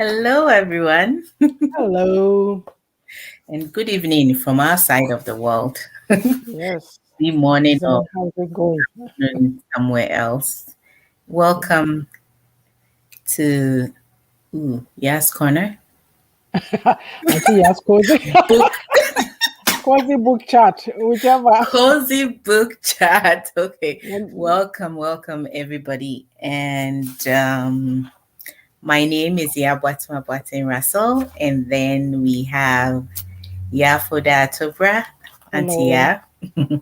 Hello, everyone, Hello. and good evening from our side of the world. Yes. Good morning or How's it going? afternoon somewhere else. Welcome to Yaa'S Corner Auntie Yaa'S cozy. book Cozy book chat, whichever. cozy book chat. Okay, Mm, welcome everybody, and my name is Yabuatma Boatin Russell, and then we have Yafoda Tobra, Auntie Hello. Ya.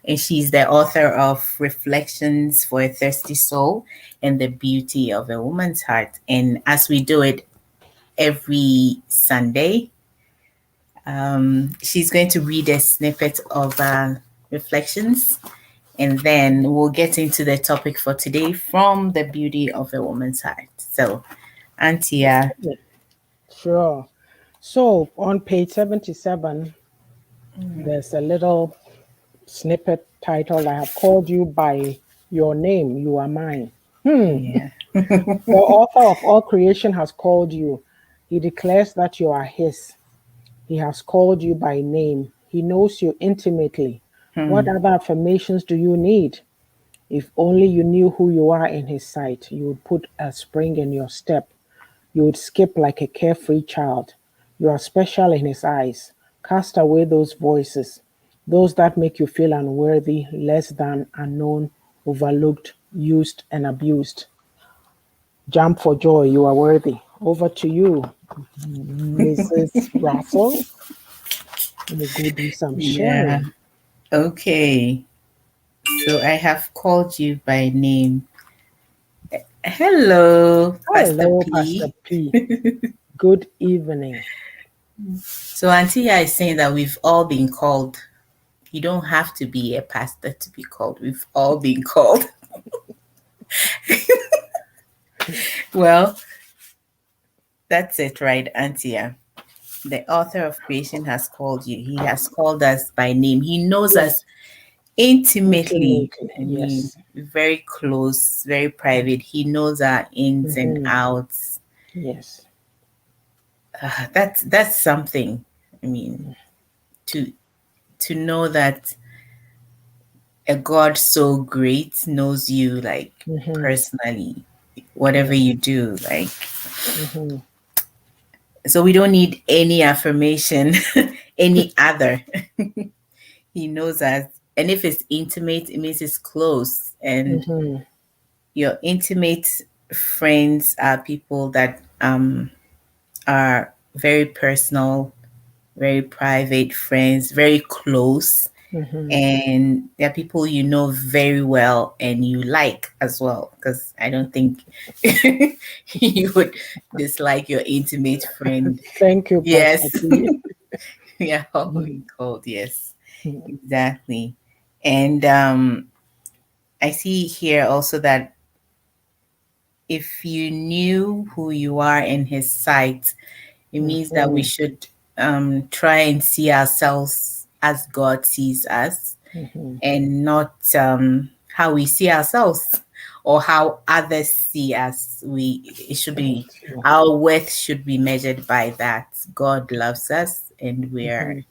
And she's the author of Reflections for a Thirsty Soul and the Beauty of a Woman's Heart. And as we do it every Sunday, she's going to read a snippet of Reflections, and then we'll get into the topic for today from the beauty of a woman's heart. So, Antia. Okay. Sure. So on page 77, there's a little snippet titled, I have called you by your name, you are mine. Yeah. The author of all creation has called you. He declares that you are his. He has called you by name. He knows you intimately. What Hmm. other affirmations do you need? If only you knew who you are in His sight, you would put a spring in your step. You would skip like a carefree child. You are special in His eyes. Cast away those voices, those that make you feel unworthy, less than, unknown, overlooked, used, and abused. Jump for joy, you are worthy. Over to you, Mrs. Russell. Let me go do some Yeah. sharing. Okay. So I have called you by name. Hello, Pastor Hello, Pastor P. P. Good evening. So Auntie Ya is saying that we've all been called. You don't have to be a pastor to be called. We've all been called. Well, that's it, right, Auntie Ya? The author of creation has called you. He has called us by name. He knows us Yes, intimately. intimately. I mean, Yes. very close, very private. He knows our ins and Hmm. outs. Yes. That's something. I mean, to to know that a God so great knows you like Hmm. personally, whatever Yes. you do, like Hmm. so we don't need any affirmation, any other. He knows us. And if it's intimate, it means it's close. And Hmm. your intimate friends are people that are very personal, very private friends, very close. Hmm. And they're people you know very well and you like as well. Because I don't think you would dislike your intimate friend. Thank you, Pastor Yes. P. Yeah, all Mhm. we called, yes. Exactly. And I see here also that if you knew who you are in his sight, it means that we Mhm. should try and see ourselves as God sees us Mhm. and not how we see ourselves or how others see us. It should be Correct. Yeah. our worth should be measured by that. God loves us and we're Mhm.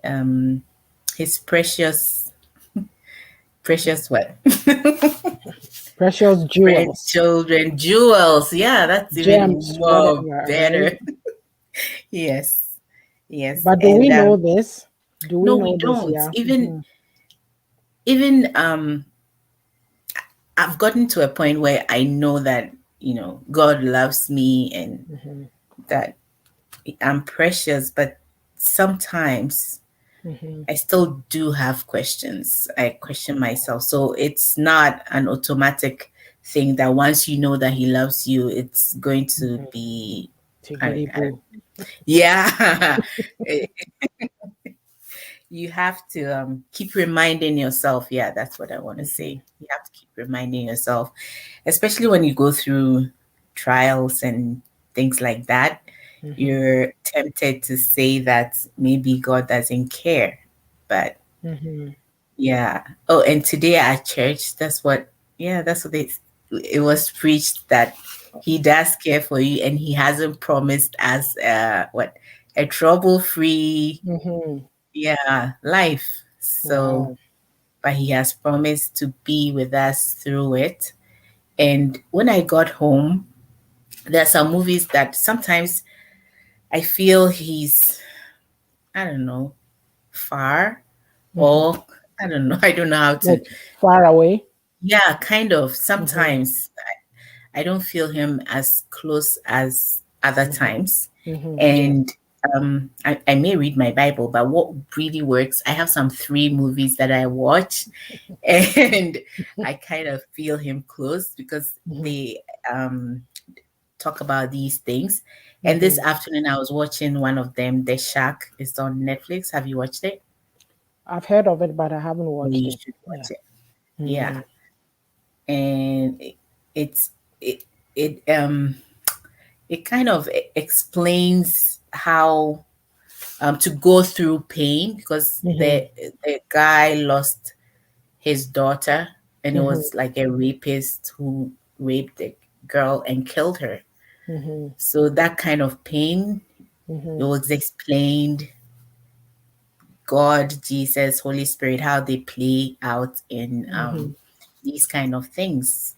um, his precious what? Precious Friends, jewels, children, jewels. Yeah, that's even gems, more whatever, right? better. Yes, yes. But do we And know this? Do we no, we know this? don't. Yeah. Even I've gotten to a point where I know that God loves me and Hmm. that I'm precious, but sometimes Hmm. I still do have questions. I question myself. So it's not an automatic thing that once you know that he loves you, it's going to Hmm. be, Tiggity boo. yeah. You have to keep reminding yourself. Yeah, that's what I want to say. Hmm. You have to keep reminding yourself, especially when you go through trials and things like that. Hmm. You're tempted to say that maybe God doesn't care. But Hmm. yeah. Oh, and today at church, that's what, yeah, that's what it was preached that he does care for you, and he hasn't promised us what, a trouble-free, Mm-hmm. yeah, life. So, Wow. but he has promised to be with us through it. And when I got home, there are some movies that sometimes I feel he's, I don't know, far, Mm-hmm. or I don't know, I don't know how to, Like far away. yeah, kind of. Mm-hmm. Sometimes I don't feel him as close as other Mm-hmm. times. Mm-hmm. Yes. And I may read my Bible, but what really works, I have some three movies that I watch, and I kind of feel him close because Mm-hmm. they talk about these things. And this Mm-hmm. afternoon, I was watching one of them, The Shack. It's on Netflix. Have you watched it? I've heard of it, but I haven't Well, watched you it. should Yeah. watch it. Yeah, Mm-hmm. and it's it it it kind of explains how to go through pain, because Mm-hmm. the guy lost his daughter, and it Mm-hmm. was like a rapist who raped the girl and killed her. Mm-hmm. So that kind of pain, it Mm-hmm. was explained. God, Jesus, Holy Spirit, how they play out in Mm-hmm. these kind of things.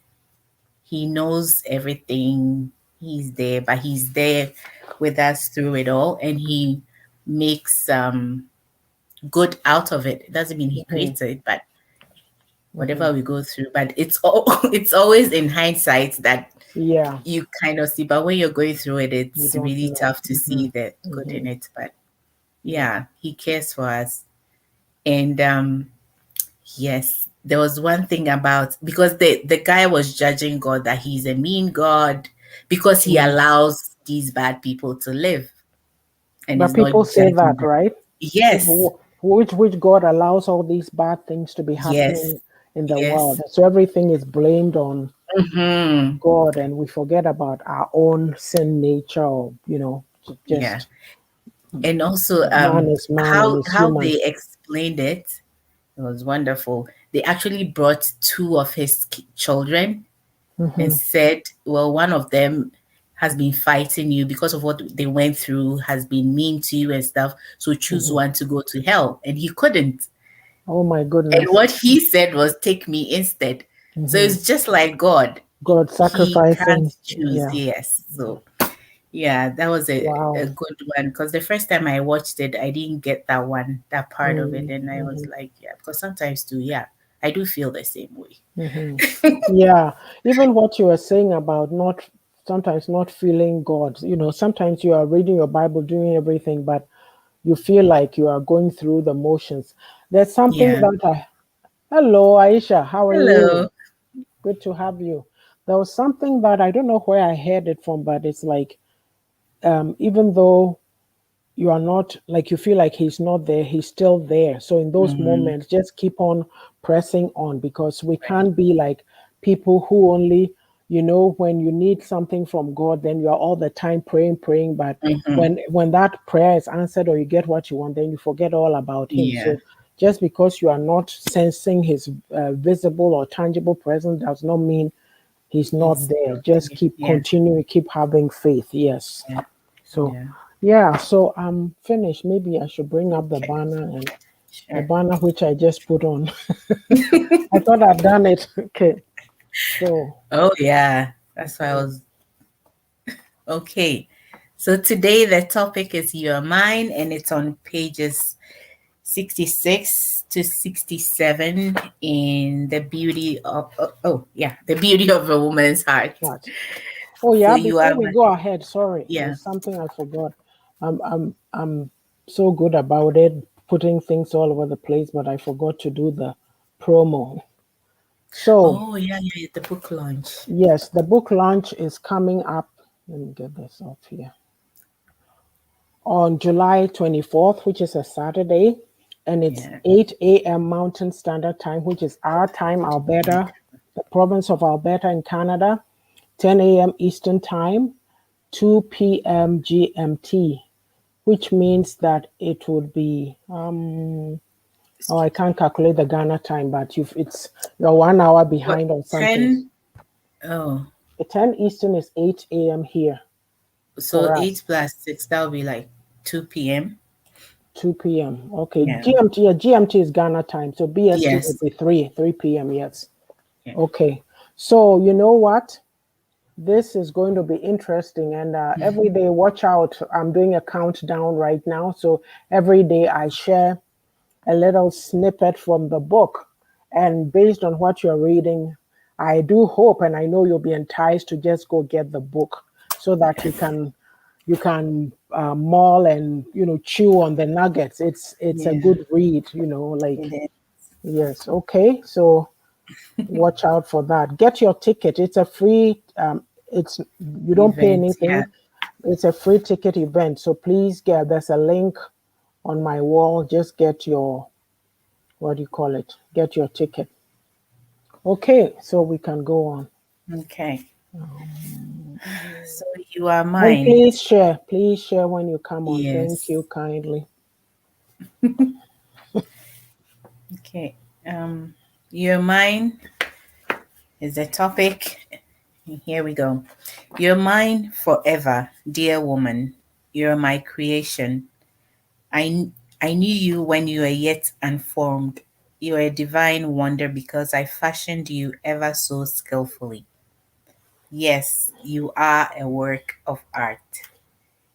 He knows everything. He's there, but he's there with us through it all, and he makes good out of it. It doesn't mean he Mm-hmm. creates it, but Mm-hmm. whatever we go through. But it's all it's always in hindsight that Yeah. you kind of see. But when you're going through it, You it's don't really know. tough to Mm-hmm. see the good Mm-hmm. in it. But Yeah. yeah, he cares for us. And yes, there was one thing about, because the guy was judging God that he's a mean God because he Mm. allows these bad people to live, and But he's people not say judging that, them. right? Yes, People, which God allows all these bad things to be yes, happening in the world. yes. So everything is blamed on Hmm. God, and we forget about our own sin nature, or Yeah. just And also man and how is human. they explained it, it was wonderful. They actually brought two of his children and Hmm. said, well, one of them has been fighting you because of what they went through, has been mean to you and stuff. So choose Hmm. one to go to hell. And he couldn't. Oh my And goodness. what he said was, take me instead. So Hmm. it's just like God. God He can't sacrificing. choose. Yeah. Yes. So yeah, that was a Wow. good one, because the first time I watched it, I didn't get that one, that part of it. And I was Mm-hmm. like, yeah, because sometimes too, yeah, I do feel the same way. Hmm. Yeah, even what you were saying about not sometimes not feeling God. Sometimes you are reading your Bible, doing everything, but you feel like you are going through the motions. There's something Yeah. that hello, Aisha, how are you? Hello. Good to have you. There was something that I don't know where I heard it from, but it's like, even though you are not, like, you feel like he's not there, he's still there. So in those Mm-hmm. moments, just keep on pressing on, because we Right. can't be like people who only, when you need something from God, then you are all the time praying, praying, but Mm-hmm. when that prayer is answered or you get what you want, then you forget all about him. Yeah. So just because you are not sensing his visible or tangible presence does not mean he's not He's there. still Just there. keep Yeah. continuing, keep having faith. Yes. Yeah. So, Yeah. yeah, so I'm finished. Maybe I should bring up the Okay. banner, and the Sure. banner which I just put on. I thought I'd done it. Okay. So, Oh yeah. That's why I mhm, was okay. So today the topic is You Are Mine, and it's on pages 66 to 67 in The Beauty of, yeah, The Beauty of a Woman's Heart. right. Oh So yeah, you are before we my, go ahead, sorry, yeah. there's something I forgot. I'm so good about it, putting things all over the place, but I forgot to do the promo. So, Oh yeah, yeah, the book launch. yes, the book launch is coming up. Let me get this off here. On July 24th, which is a Saturday, and it's Yeah. 8 a.m. Mountain Standard Time, which is our time, Alberta, the province of Alberta in Canada, 10 a.m. Eastern Time, 2 p.m. GMT, which means that it would be, oh, I can't calculate the Ghana time, but you're 1 hour What, behind or something. 10? Oh. 10 Eastern is 8 a.m. here So for us. 8 plus 6, that would be like 2 p.m. 2 p.m. Okay, Yeah. GMT, yeah, GMT is Ghana time, so BST would Yes. be 3 p.m. Yes. Yeah. Okay, so you know what? This is going to be interesting, and every day, watch out. I'm doing a countdown right now, so every day I share a little snippet from the book, and based on what you're reading, I do hope and I know you'll be enticed to just go get the book so that you can maul and chew on the nuggets. It's a Yeah. good read, like It yes. Okay, so watch out for that. Get your ticket. It's a free. It's you is don't pay event. Yeah. anything. It's a free ticket event. So please get. There's a link on my wall. Just get your, what do you call it? Get your ticket. Okay, so we can go on. Okay. So you are And mine. please share. Please share when you come on. Thank Yes. you kindly. Okay. You're mine is the topic. Here we go. You're mine forever, dear woman. You're my creation. I knew you when you were yet unformed. You are a divine wonder because I fashioned you ever so skillfully. Yes, you are a work of art.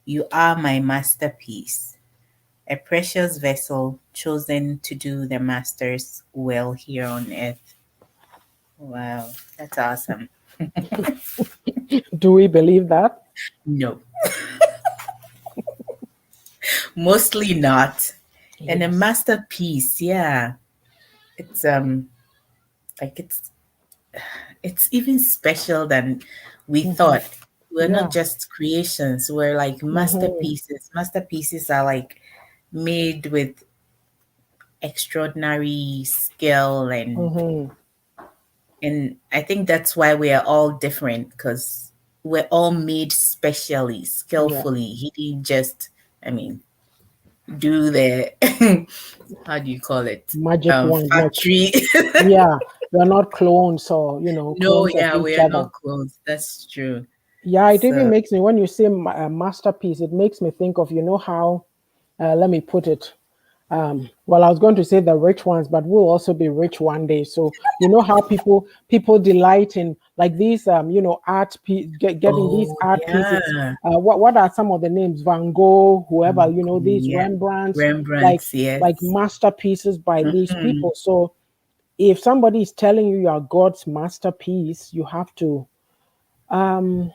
You are my masterpiece, a precious vessel chosen to do the master's will here on earth. Wow, that's awesome. Do we believe that? No, mostly not. And a Yes. masterpiece, yeah. It's like it's even special than we Hmm. thought. We're not Yeah. just creations, we're like Hmm. masterpieces. Masterpieces are like made with extraordinary skill, Hmm. and I think that's why we are all different, because we're all made specially, Yeah. skillfully. He didn't just, I mean, do the how do you call it, Magic wand, like factory. yeah, we're not clones or No, clones of yeah, we each are other. not close. That's true. Yeah, it even So makes me, when you say masterpiece, it makes me think of, how, let me put it. Well, I was going to say the rich ones, but we'll also be rich one day. So you know how people delight in like these, getting these oh art pieces. yeah. What are some of the names? Van Gogh, whoever, these Yeah, Rembrandts, like Rembrandt's, like yes. masterpieces by these Hmm. people. So if somebody is telling you are God's masterpiece, you have to. Um,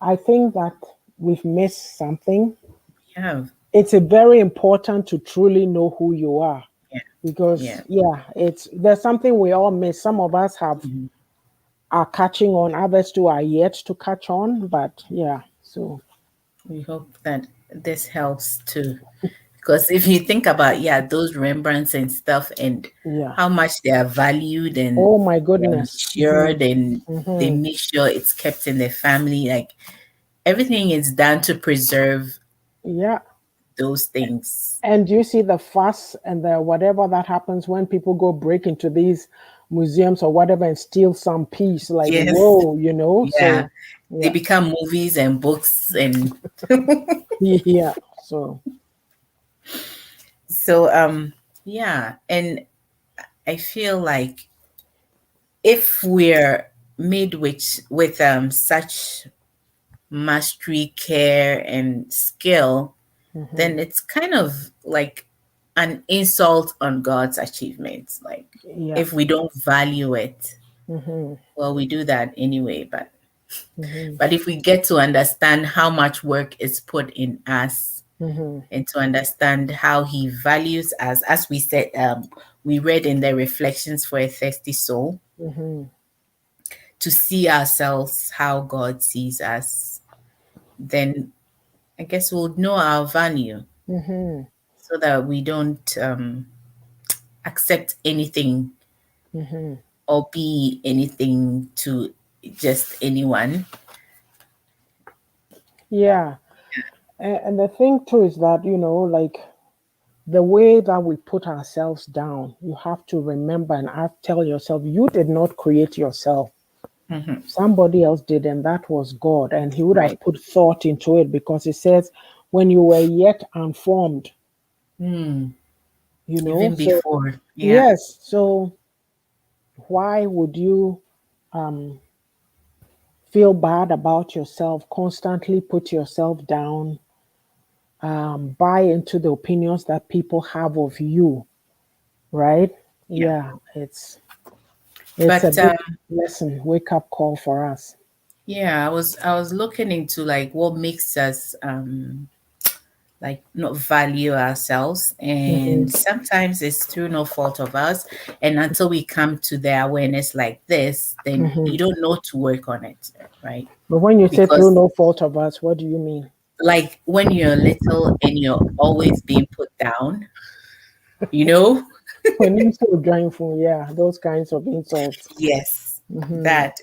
I think that we've missed something. Yeah, It's a very important to truly know who you are yeah, because yeah. yeah, it's there's something we all miss. Some of us have Mhm. are catching on, others too are yet to catch on. But yeah, so We hope that this helps too. Because if you think about, yeah, those Rembrandts and stuff, and yeah. how much they are valued and Oh my they're goodness. Hmm. insured, and they Hmm. make sure it's kept in the family, like everything is done to preserve Yeah. those things. And you see the fuss and the whatever that happens when people go break into these museums or whatever and steal some piece, like Yes, whoa, yeah. So They yeah, become movies and books, and yeah. So so yeah, and I feel like if we're made with such mastery, care, and skill, hmm, then it's kind of like an insult on God's achievements. Like yeah. if we don't value it, Hmm. well, we do that anyway. Hmm. But if we get to understand how much work is put in us, Hmm. and to understand how He values us, as we said, we read in the Reflections for a Thirsty Soul, Hmm. to see ourselves how God sees us, then I guess we'll know our value, Hmm. so that we don't accept anything Hmm. or be anything to just anyone. Yeah. And the thing too is that, like the way that we put ourselves down, you have to remember and tell yourself, you did not create yourself. Hmm. Somebody else did, and that was God. And He would have Right. put thought into it because it says, when you were yet unformed, Mm. you know. Even So, before. Yeah. yes. So, why would you feel bad about yourself, constantly put yourself down, buy into the opinions that people have of you, right? Yeah. Yeah, it's a But big lesson, wake up call for us. yeah, I was looking into like what makes us like not value ourselves, Hmm. and sometimes it's through no fault of us, and until we come to the awareness like this, then Hmm. you don't know to work on it, right? But when you say through Because no fault of us, what do you mean? like when you're little and you're always being put down, you know. When you say joyful, yeah, those kinds of insults. Yes, Hmm. that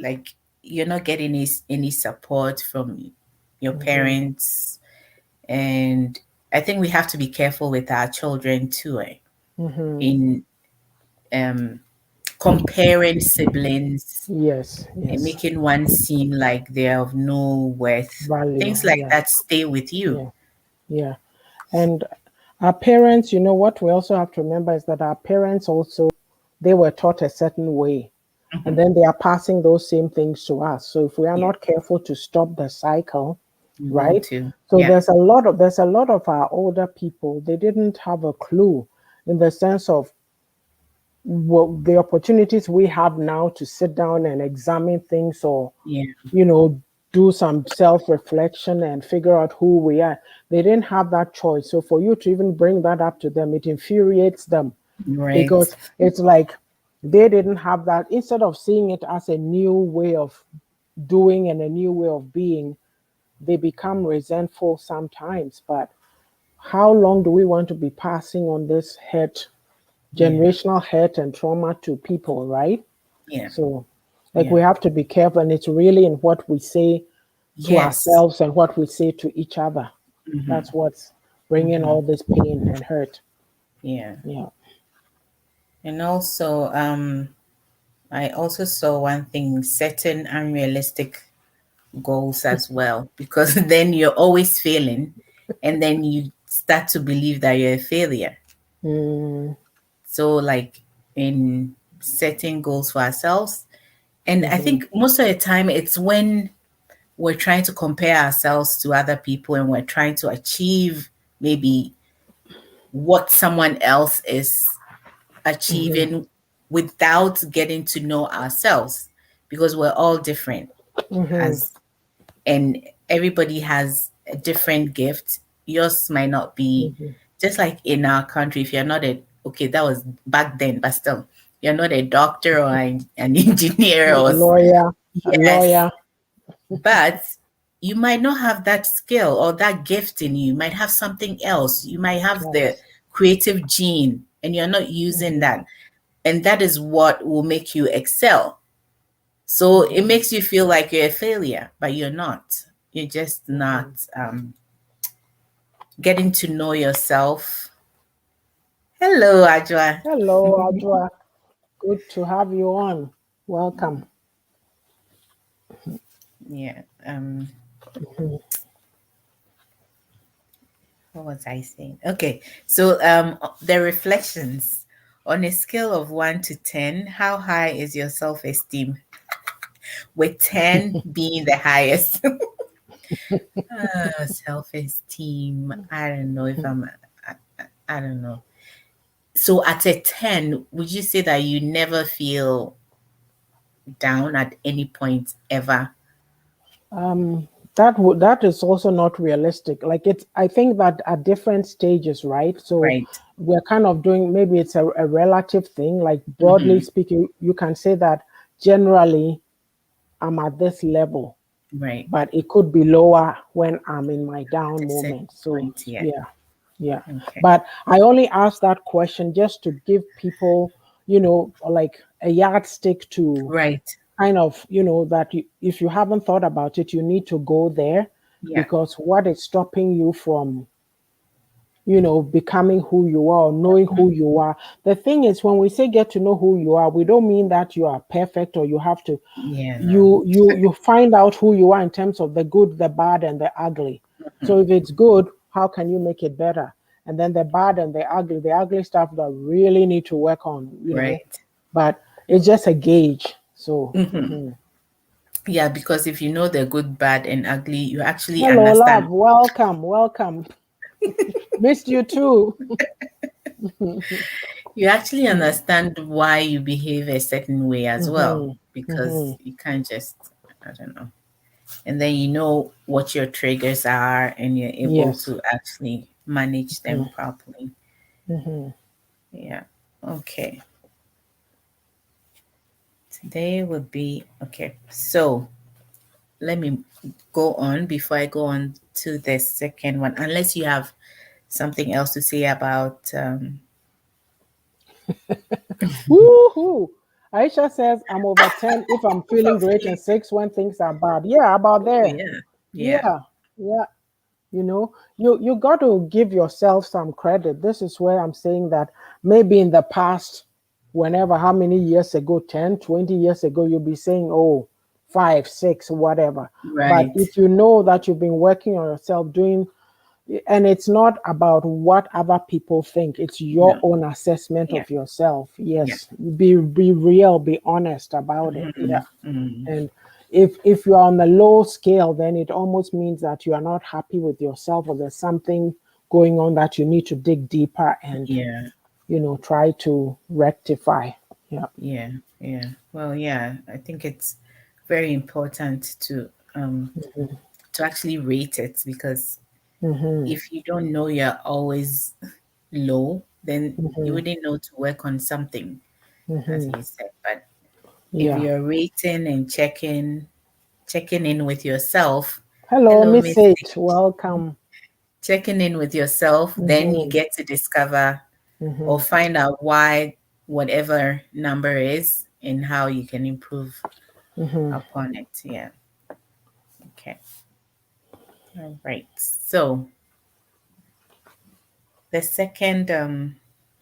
like you're not getting any support from your Hmm. parents, and I think we have to be careful with our children too, Hmm. in um comparing siblings Yes, and yes. making one seem like they're of no worth. Value, Things like yeah, that stay with you. yeah, yeah. And our parents, what we also have to remember is that our parents also, they were taught a certain way, and Hmm. then they are passing those same things to us. So if we are Yeah, not careful to stop the cycle, we will right? too. So Yeah, there's a lot of our older people, they didn't have a clue in the sense of what the opportunities we have now to sit down and examine things, or yeah, you know, do some self reflection and figure out who we are. They didn't have that choice. So for you to even bring that up to them, it infuriates them right. because it's like they didn't have that. Instead of seeing it as a new way of doing and a new way of being, they become resentful sometimes. But how long do we want to be passing on this hurt, Yeah, generational hurt and trauma to people, right? yeah, So, like, yeah. we have to be careful, and it's really in what we say to Yes. ourselves and what we say to each other. Hmm. That's what's bringing Hmm. all this pain and hurt. Yeah. Yeah. And also, I also saw one thing, setting unrealistic goals as well, because then you're always failing, and then you start to believe that you're a failure. Mm-hmm. So, like in setting goals for ourselves, and I Mm-hmm. think most of the time it's when we're trying to compare ourselves to other people and we're trying to achieve maybe what someone else is achieving without getting to know ourselves, because we're all different Mm-hmm. as and everybody has a different gift. Yours might not be, Mm-hmm. just like in our country, if you're not a, okay, that was back then, but still, you're not a doctor or an engineer A or lawyer, a yes, lawyer. but you might not have that skill or that gift in you. You might have something else. You might have the Yes. creative gene and you're not using Mm-hmm. that. And that is what will make you excel. So it Mm-hmm. makes you feel like you're a failure, but you're not. You're just not Mm-hmm. getting to know yourself. Hello, Ajwa. Hello, Adwa. Good to have you on. Welcome. Yeah. Mhm. What was I saying? Okay. So the reflections, on a scale of 1 to 10, how high is your self-esteem? With 10 being the highest. Self-esteem. I don't know if I don't know. So at a 10, would you say that you never feel down at any point ever? Um, that is also not realistic. Like, it's, I think that at different stages, right? So Right. we're kind of doing, maybe it's a relative thing. Like, broadly Hmm. speaking, you can say that generally I'm at this level, Right. but it could be lower when I'm in my At down a certain moment. So point, yeah. yeah, yeah. Okay. But I only ask that question just to give people, like a yardstick to Right. kind of, that if you haven't thought about it, you need to go there, Yeah. because what is stopping you from becoming who you are, knowing who you are. The thing is, when we say get to know who you are, we don't mean that you are perfect or you have to. Yeah, no. You find out who you are in terms of the good, the bad, and the ugly. So if it's good, how can you make it better? And then the bad and the ugly stuff that really need to work on. Right. But it's just a gauge. So, Yeah, because if you know the good, bad, and ugly, you actually hello, love. understand. Welcome, welcome. Missed you too. You actually understand why you behave a certain way as well, Mm-hmm. Mm-hmm. because you can't just, I don't know. And then you know what your triggers are, and you're able Yes. to actually manage them properly. Mm-hmm. Yeah. Okay. Today would be okay. So let me go on before I go on to the second one, unless you have something else to say about. Woohoo! Aisha says I'm over 10 if I'm feeling great and 6 when things are bad. Yeah, about Oh there. yeah, yeah, Yeah, yeah. You got to give yourself some credit. This is where I'm saying that maybe in the past, whenever, how many years ago, 10, 20 years ago, you'll be saying, oh, 5, 6, whatever. But right. if you know that you've been working on yourself, doing, and it's not about what other people think, it's your No, own assessment yeah, of yourself. yeah. Yes, be real, be honest about it. Yeah. Hmm. Hmm. And if you're on the low scale, then it almost means that you are not happy with yourself, or there's something going on that you need to dig deeper and Yeah, try to rectify. Yeah. yeah, yeah. Well, yeah, I think it's very important to actually rate it, because Mm-hmm. if you don't know you're always low, then you Mm-hmm. wouldn't know to work on something, as Mm-hmm. you said. But if Yeah. you're rating and checking in with yourself, Hello, hello, Miss Miss, Eight. Welcome. checking in with yourself, then you Mm-hmm. get to discover or Mm-hmm. find out why whatever number is and how you can improve Mm-hmm. upon it. Yeah. Okay. All right. So the second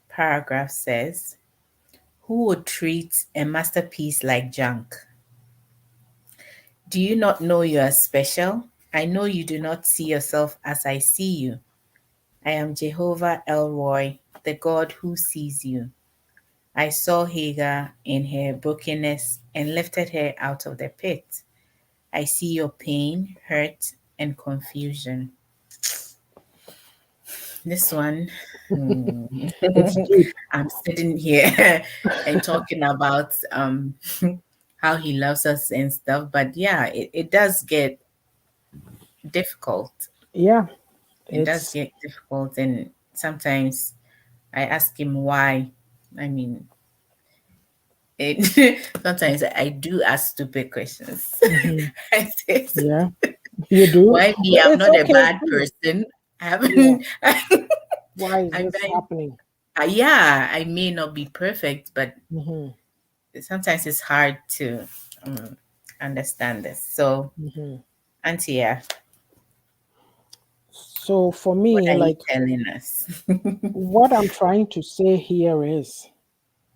paragraph says, who would treat a masterpiece like junk? Do you not know you are special? I know you do not see yourself as I see you. I am Jehovah Elroy, the God who sees you. I saw Hagar in her brokenness and lifted her out of the pit. I see your pain, hurt, and confusion. This one, hmm, It's deep. I'm sitting here and talking about how he loves us and stuff, but yeah, it does get difficult. Yeah. It does It's get difficult, and sometimes I ask him why. I mean, it sometimes I do ask stupid questions. mm-hmm. I say, Yeah. You do, why me? but I'm it's not a okay bad too. person. I Yeah. haven't. Why is I'm this very, happening? yeah, I may not be perfect, but Mm-hmm. sometimes it's hard to um, understand this. So, Mm-hmm. Auntie, yeah, So for what me, are you like telling us? what I'm trying to say here is,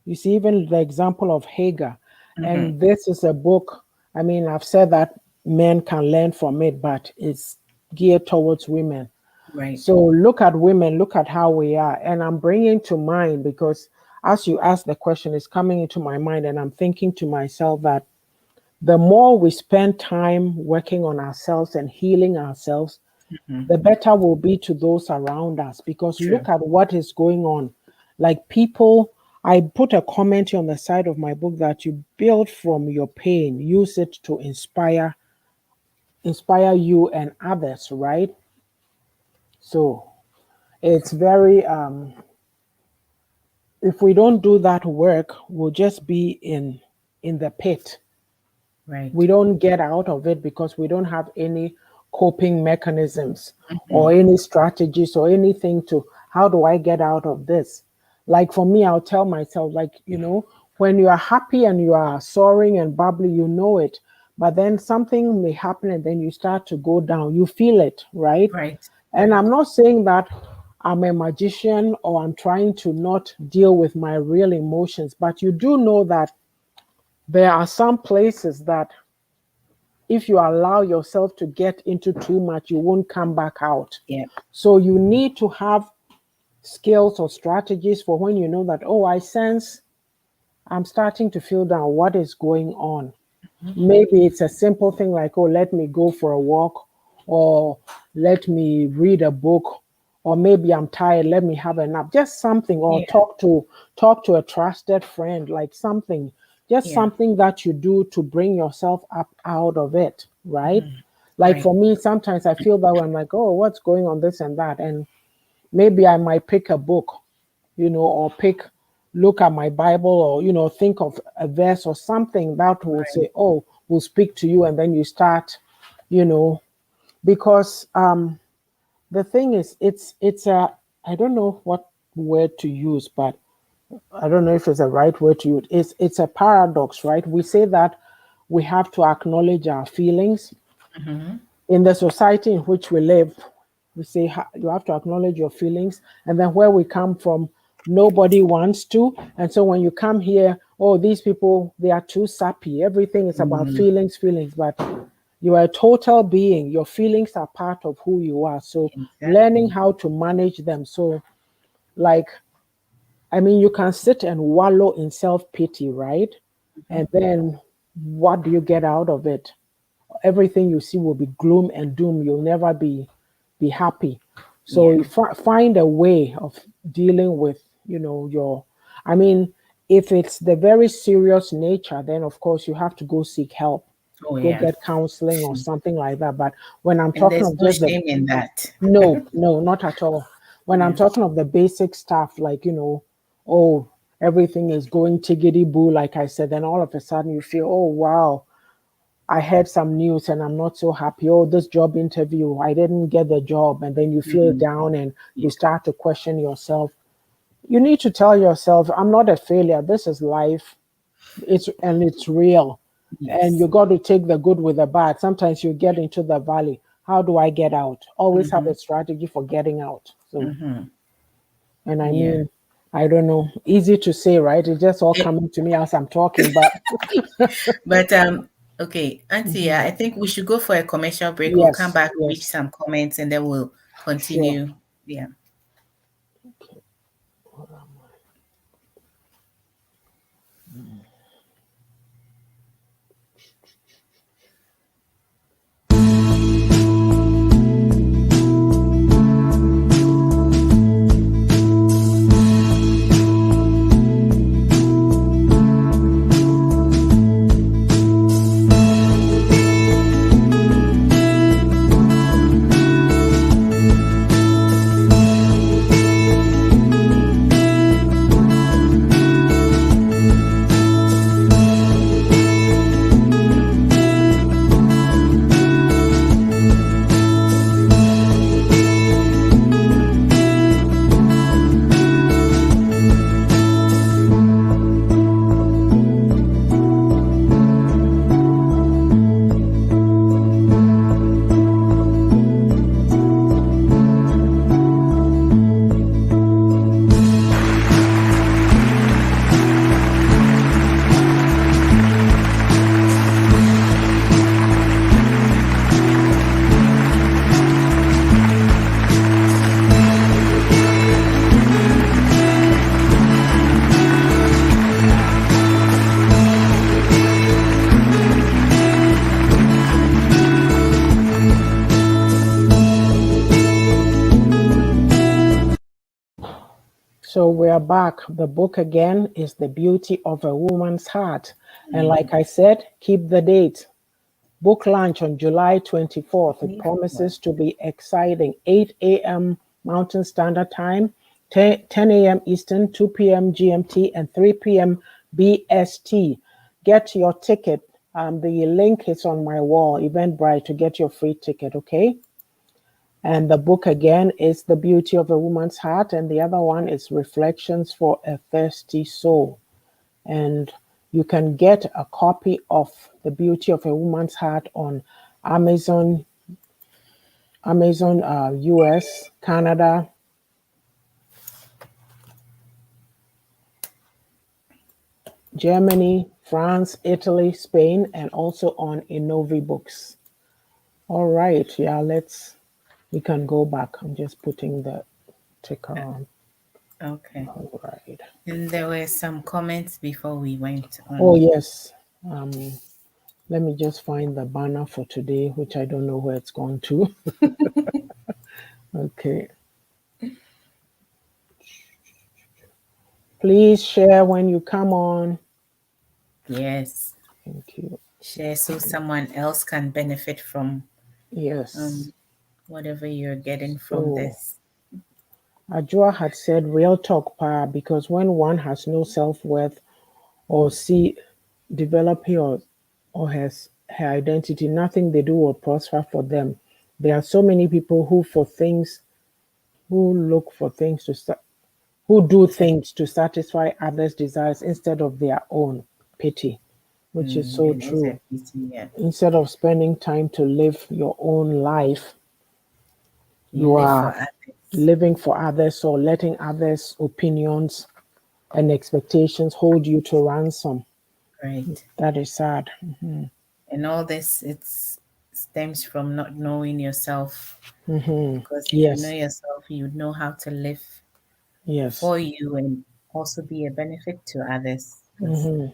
you see, even the example of Hagar, Hmm. and this is a book. I mean, I've said that men can learn from it, but it's geared towards women. Right. So look at women, look at how we are. And I'm bringing to mind, because as you ask the question, it's coming into my mind, and I'm thinking to myself that the more we spend time working on ourselves and healing ourselves, Hmm. the better will be to those around us. Because True. look at what is going on. Like people, I put a comment on the side of my book that you build from your pain, use it to inspire you and others, right? So it's very if we don't do that work, we'll just be in the pit. We Right. don't get out of it because we don't have any coping mechanisms or Hmm. any strategies or anything to, how do I get out of this? Like for me, I'll tell myself, like, when you are happy and you are soaring and bubbly, you know it. But then something may happen and then you start to go down. You feel it, right? Right. And Right. I'm not saying that I'm a magician or I'm trying to not deal with my real emotions. But you do know that there are some places that if you allow yourself to get into too much, you won't come back out. Yeah. So you need to have skills or strategies for when you know that, oh, I sense I'm starting to feel down. What is going on? Maybe it's a simple thing like, oh, let me go for a walk, or let me read a book, or maybe I'm tired, let me have a nap. Just something, or Yeah. talk to a trusted friend, like something, just Yeah. something that you do to bring yourself up out of it, right? Like Right. for me, sometimes I feel that way. I'm like, oh, what's going on, this and that. And maybe I might pick a book, or look at my Bible, or, think of a verse or something that will Right. say, oh, will speak to you. And then you start, you know, because the thing is, it's I don't know what word to use, but I don't know if it's the right word to use. It's a paradox, right? We say that we have to acknowledge our feelings Mm-hmm. in the society in which we live. We say you have to acknowledge your feelings, and then where we come from, nobody wants to. And so when you come here, oh, these people, they are too sappy. Everything is about Mm-hmm. feelings, feelings. But you are a total being. Your feelings are part of who you are. So learning Exactly. how to manage them. So, like, I mean, you can sit and wallow in self pity, right? And then what do you get out of it? Everything you see will be gloom and doom. You'll never be happy. So Yeah. you find a way of dealing with, your. I mean, if it's the very serious nature, then of course you have to go seek help, Oh, go yeah. get counseling or something like that. But when I'm And talking there's of no just the shame in that. no, no, not at all. When I'm Yeah. talking of the basic stuff, like, oh, everything is going tiggity boo, like I said, then all of a sudden you feel, oh, wow, I heard some news and I'm not so happy. Oh, this job interview, I didn't get the job. And then you feel Mm-hmm. down and Yeah. you start to question yourself. You need to tell yourself, I'm not a failure. This is life. It's real. And Yes. you got to take the good with the bad. Sometimes you get into the valley. How do I get out? Always have Mm-hmm. a strategy for getting out. So, Mm-hmm. and I Yeah. mean, I don't know, easy to say, right? It's just all It, coming to me as I'm talking, but but okay, Auntie, mhm. I think we should go for a commercial break. We'll come Yes, back, read yes, some comments, and then we'll sure. continue. Yeah. So we're back. The book again is The Beauty of a Woman's Heart. And like I said, keep the date. Book launch on July 24th. It promises to be exciting. 8 a.m. Mountain Standard Time, 10 a.m. Eastern, 2 p.m. GMT, and 3 p.m. BST. Get your ticket. The link is on my wall, Eventbrite, to get your free ticket, okay? And the book again is The Beauty of a Woman's Heart, and the other one is Reflections for a Thirsty Soul. And you can get a copy of The Beauty of a Woman's Heart on Amazon, US, Canada, Germany, France, Italy, Spain, and also on Innovi Books. All right, yeah, we can go back. I'm just putting the ticker on. Okay. All right. And there were some comments before we went Oh, on. yes. Let me just find the banner for today, which I don't know where it's gone to. Okay. Please share when you come on. Yes. Thank you. Share so someone else can benefit from Yes. um, whatever you're getting from So, this. Ajua had said real talk power because when one has no self worth or see developing or has her identity, nothing they do will prosper for them. There are so many people who look for things who do Say, things to satisfy others' desires instead of their own pity, which is so it is a true. pity, yeah. Instead of spending time to live your own life, You you live for are others. living for others or letting others' opinions and expectations hold you to ransom. Right. That is sad. And all this, it's stems from not knowing yourself. Because if you know Yes, yourself, you know how to live yes. for you and also be a benefit to others. Because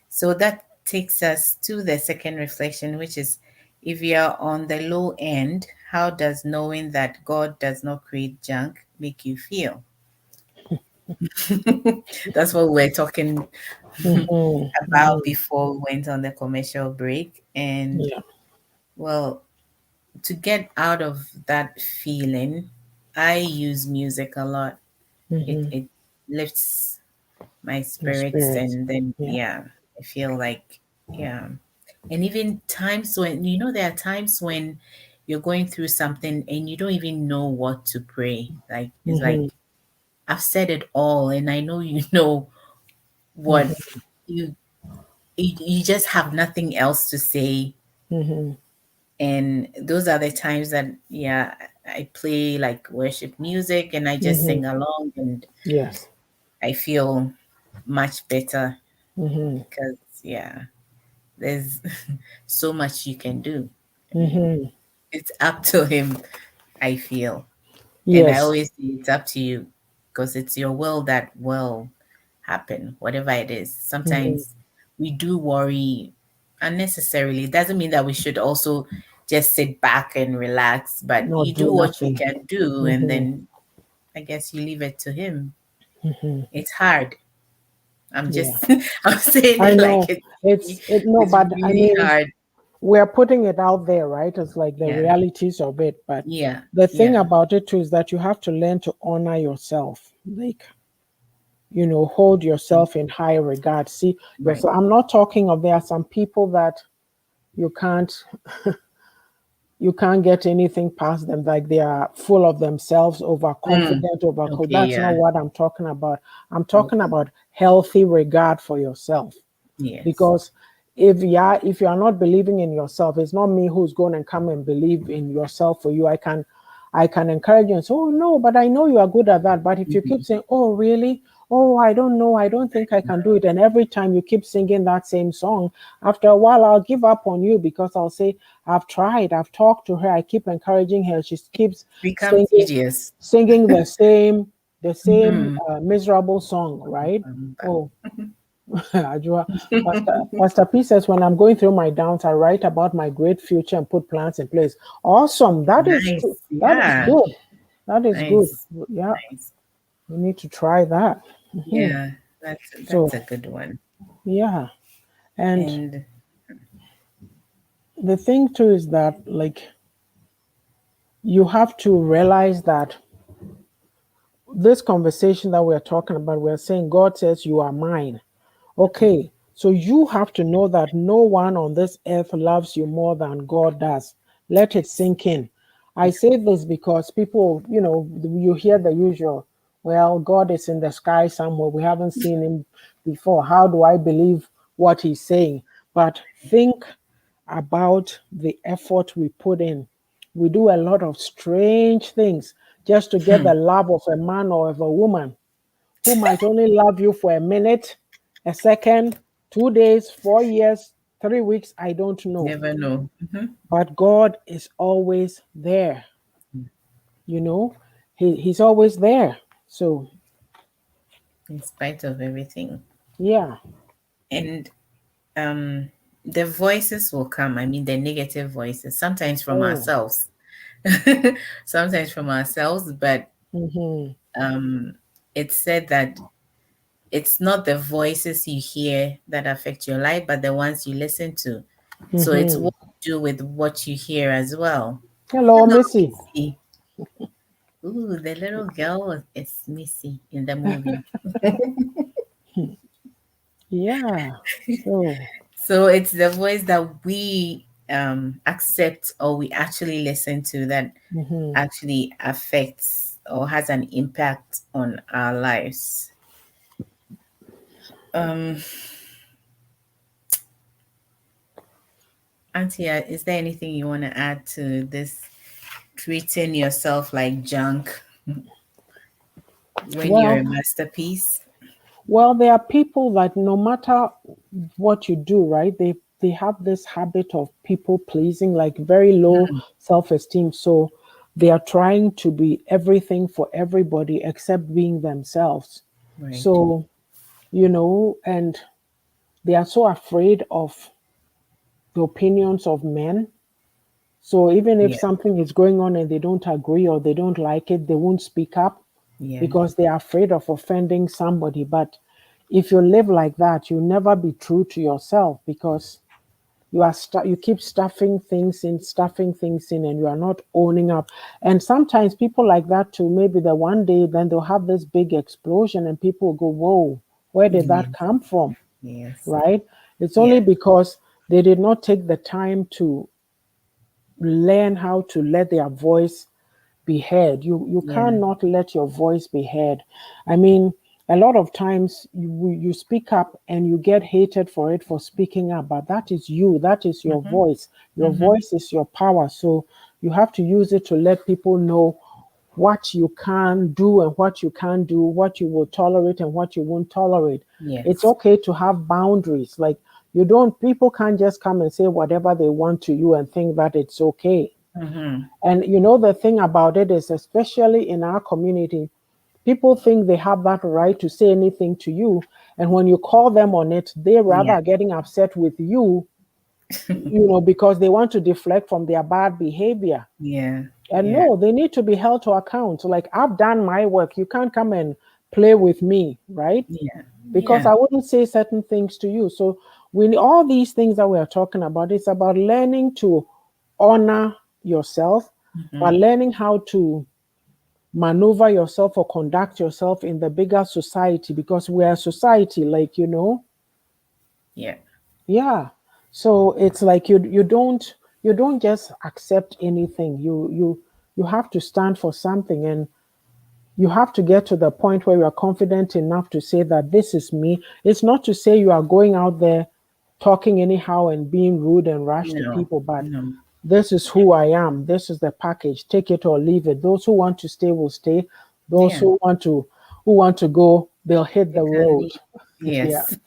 so that takes us to the second reflection, which is if you're on the low end, how does knowing that God does not create junk make you feel? That's what we're talking Mm-hmm. about Mm-hmm. before we went on the commercial break. And Yeah. well, to get out of that feeling, I use music a lot. Mm-hmm. It lifts my Your spirits, spirit. and then Yeah. yeah, I feel like yeah. And even times when there are times when you're going through something and you don't even know what to pray. Like it's like Mm-hmm. I've said it all, and I know you know what Mm-hmm. you you just have nothing else to say. Mm-hmm. And those are the times that yeah, I play like worship music and I just Mm-hmm. sing along, and Yes. I feel much better Mm-hmm. because yeah, there's so much you can do. I mean, Mm-hmm. it's up to him, I feel. And I Yes. always say it's up to you because it's your will that will happen, whatever it is. Mm-hmm. Sometimes we do worry unnecessarily. It doesn't mean that we should also just sit back and relax, but Not you do do what you nothing. can do, and Mm-hmm. then I guess you leave it to him. Mm-hmm. It's hard. I'm just Yeah. I'm saying I it like know. No, it's but I really mean, hard. we're putting it out there, right? It's like the Yeah. realities of it. But Yeah. the thing Yeah. about it too is that you have to learn to honor yourself. Like, hold yourself in high regard. See Right. yourself. I'm not talking of there are some people that you can't you can't get anything past them, like they are full of themselves, Mm. overconfident, overco. Okay, That's not yeah. what I'm talking about. I'm talking Okay. about healthy regard for yourself. Yes. Because if you are not believing in yourself, it's not me who's going to come and believe in yourself for you. I can encourage you and say, oh no, but I know you are good at that. But if you keep Mhm. saying, oh really, oh I don't know, I don't think I can do it, and every time you keep singing that same song, after a while I'll give up on you, because I'll say, I've tried, I've talked to her, I keep encouraging her, she keeps Become singing tedious. singing the same Mhm. miserable song, right? But Oh, Ajua, Pastor P says, when I'm going through my downs, I write about my great future and put plans in place. Awesome. That is nice. true. That is Yeah. good. That is good. Nice. Yeah, Nice. we need to try that. Yeah. So, That's a good one. yeah. And And the thing too is that, like, you have to realize that this conversation that we're talking about, we're saying, God says, you are mine. Okay, so you have to know that no one on this earth loves you more than God does. Let it yes. sink in. I Yeah. say this because people, you hear the usual, well, God is in the sky somewhere. We haven't seen him before. How do I believe what he's saying? But think about the effort we put in. We do a lot of strange things just to get Hmm. the love of a man or of a woman who might only love you for a minute, A second, 2 days, 4 years, 3 weeks, I don't know. Never know. But God is always there, you know, He's always there. So, In spite of everything. yeah. And um the voices will come. I mean, the negative voices, sometimes from Oh, ourselves. Sometimes from ourselves, but mm-hmm, um it's said that it's not the voices you hear that affect your life, but the ones you listen to. So it's mm-hmm. what you do with what you hear as well. Hello, Hello, Missy. Missy. Ooh, the little girl is Missy in the movie. Yeah. So, So it's the voice that we accept or we actually listen to that mm-hmm. actually affects or has an impact on our lives. Um, Antia, is there anything you want to add to this treating yourself like junk when you're a well, masterpiece? well, there are people that no matter what you do, right? They have this habit of people pleasing, like very low Mhm. self-esteem. So they are trying to be everything for everybody except being themselves. Right. So, and they are so afraid of the opinions of men. So even if Yeah. something is going on and they don't agree or they don't like it, they won't speak up Yeah. because they are afraid of offending somebody. But if you live like that, you'll never be true to yourself because you keep stuffing things in, and you are not owning up. And sometimes people like that too, maybe the one day then they'll have this big explosion and people will go, whoa, where did that Yes. come from? Yes. Right? It's only Yeah. because they did not take the time to learn how to let their voice be heard. You Yeah. cannot let your voice be heard. I mean, a lot of times you speak up and you get hated for it for speaking up, but that is you. That is your Mm-hmm. voice. Your Mm-hmm. voice is your power. So you have to use it to let people know what you can do and what you can't do, what you will tolerate and what you won't tolerate. It's Yes. okay to have boundaries. Like people can't just come and say whatever they want to you and think that it's okay. Mm-hmm. And the thing about it is, especially in our community, people think they have that right to say anything to you. And when you call them on it, they rather Yeah. are getting upset with you, because they want to deflect from their bad behavior. Yeah. And Yeah. no, they need to be held to account. So, like, I've done my work. You can't come and play with me, right? Yeah. Because Yeah. I wouldn't say certain things to you. So, all these things that we are talking about, it's about learning to honor yourself, Mm-hmm. but learning how to maneuver yourself or conduct yourself in the bigger society because we're a society, like, Yeah. yeah. So it's like you don't just accept anything. You have to stand for something, and you have to get to the point where you are confident enough to say that this is me. It's not to say you are going out there talking anyhow and being rude and rash to No. people, but No. this is who I am. This is the package. Take it or leave it. Those who want to stay will stay. Those Yeah. who want to go, they'll hit You the can road. leave. Yeah. Yes.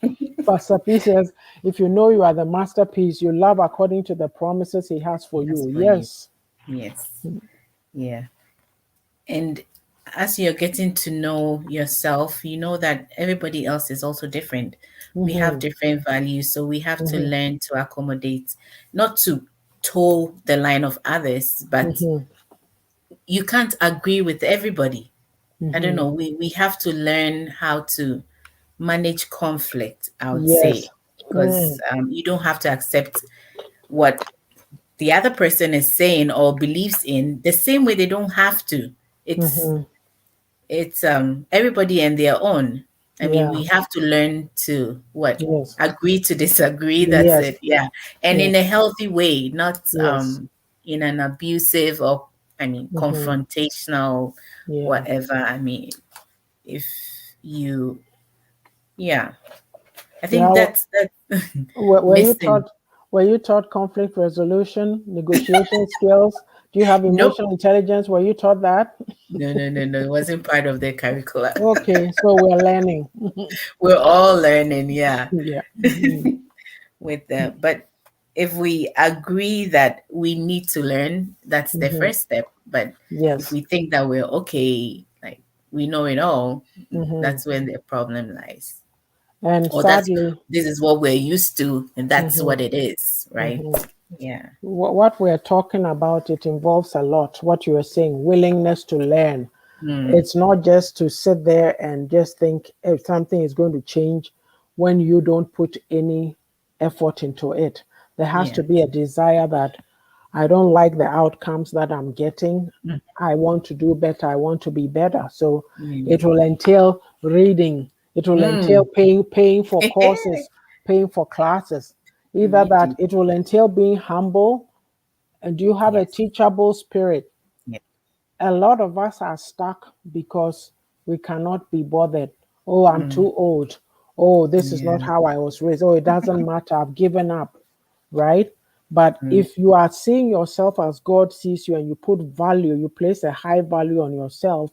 Pastor P says, if you know you are the masterpiece, you love according to the promises he has for Yes, you. for you. Yes. Yes. Yeah. And as you're getting to know yourself, you know that everybody else is also different. We have Mm-hmm. different values, so we have to Mm-hmm. learn to accommodate, not to toe the line of others, but Mm-hmm. you can't agree with everybody. I don't Mm-hmm. know. We have to learn how to manage conflict, I would Yes. say, because Mm. you don't have to accept what the other person is saying or believes in the same way they don't have to. It's Mm-hmm. everybody and their own. I mean, Yeah. we have to learn to what Yes. agree to disagree. That's Yes. it. Yeah, and in Yes. a healthy way, not Yes. in an abusive or I mean Mm-hmm. confrontational Yeah. whatever. I mean, if you yeah, I think Yeah. that's Were, were you missing. taught were you taught conflict resolution, negotiation skills? Do you have Nope. emotional intelligence? Were you taught that? No, no, no, no. It wasn't part of the curricula. Okay, so we're learning. We're all learning, yeah, Yeah. Hmm. with the but if we agree that we need to learn, that's the Hmm. first step. But if Yes. we think that we're okay, like we know it all, Hmm. that's when the problem lies. And Or that's sadly, this is what we're used to, and that's hmm what it is, right? hmm Yeah. what we're talking about, it involves a lot. What you are saying, willingness to learn. Mm, It's not just to sit there and just think if something is going to change when you don't put any effort into it. There has yeah. to be a desire that I don't like the outcomes that I'm getting. Mm, I want to do better. I want to be better. So it mm, will entail reading. It will entail mm. paying for courses, paying for classes. Either We that do. it will entail being humble, and do you have a Yes. teachable spirit? Yeah. A lot of us are stuck because we cannot be bothered. Oh, I'm Mm, too old. Oh, this is not yeah. how I was raised. Oh, it doesn't matter. I've given up, right? But Mm, if you are seeing yourself as God sees you and you put value, you place a high value on yourself,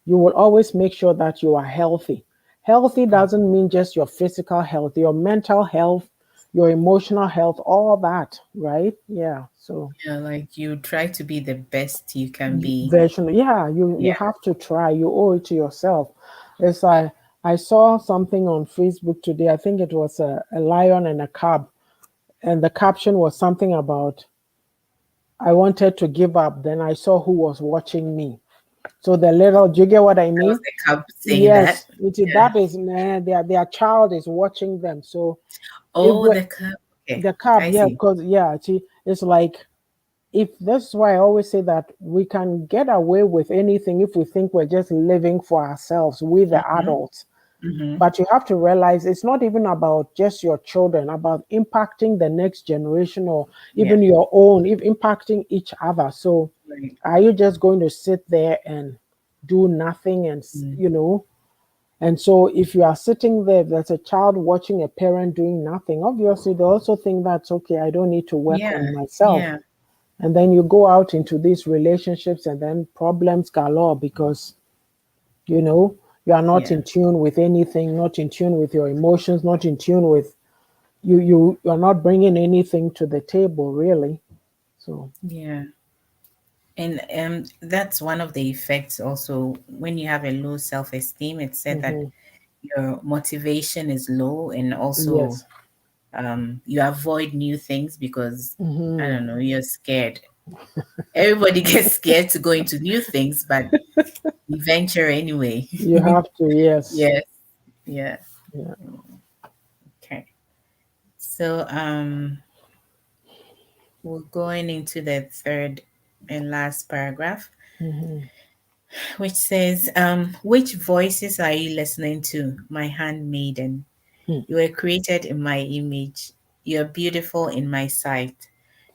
you will always make sure that you are healthy. Healthy doesn't mean just your physical health, your mental health, your emotional health, all that, right? Yeah. So yeah, like you try to be the best you can be. version, yeah, you Yeah. have to try. You owe it to yourself. It's like I saw something on Facebook today. I think it was a lion and a cub, and the caption was something about I wanted to give up. Then I saw who was watching me. So the little, do you get what I That was mean? the cub saying that. Yes, Yeah. that is their child is watching them. So if Oh, we the cub. Okay. the cub, I yeah, see. because yeah, see, it's like if that's why I always say that we can get away with anything if we think we're just living for ourselves, we the Mm-hmm. adults. Mm-hmm. But you have to realize it's not even about just your children, about impacting the next generation or Yeah. even your own, if impacting each other. So Right. are you just going to sit there and do nothing and Mm. and so if you are sitting there, there's a child watching a parent doing nothing, obviously they also think that's okay, I don't need to work Yeah. on myself. Yeah. And then you go out into these relationships and then problems galore because, you know, you are not Yeah. in tune with anything, not in tune with your emotions, not in tune with you're not bringing anything to the table really. So, Yeah. And that's one of the effects also when you have a low self-esteem. It's said that hmm your motivation is low, and also yes. you avoid new things because I hmm don't know, you're scared. Everybody gets scared to go into new things, but we venture anyway. You have to, yes. Yes. Yeah. Yeah. Okay. So we're going into the third and last paragraph, hmm which says, which voices are you listening to, my handmaiden? You were created in my image. You're beautiful in my sight.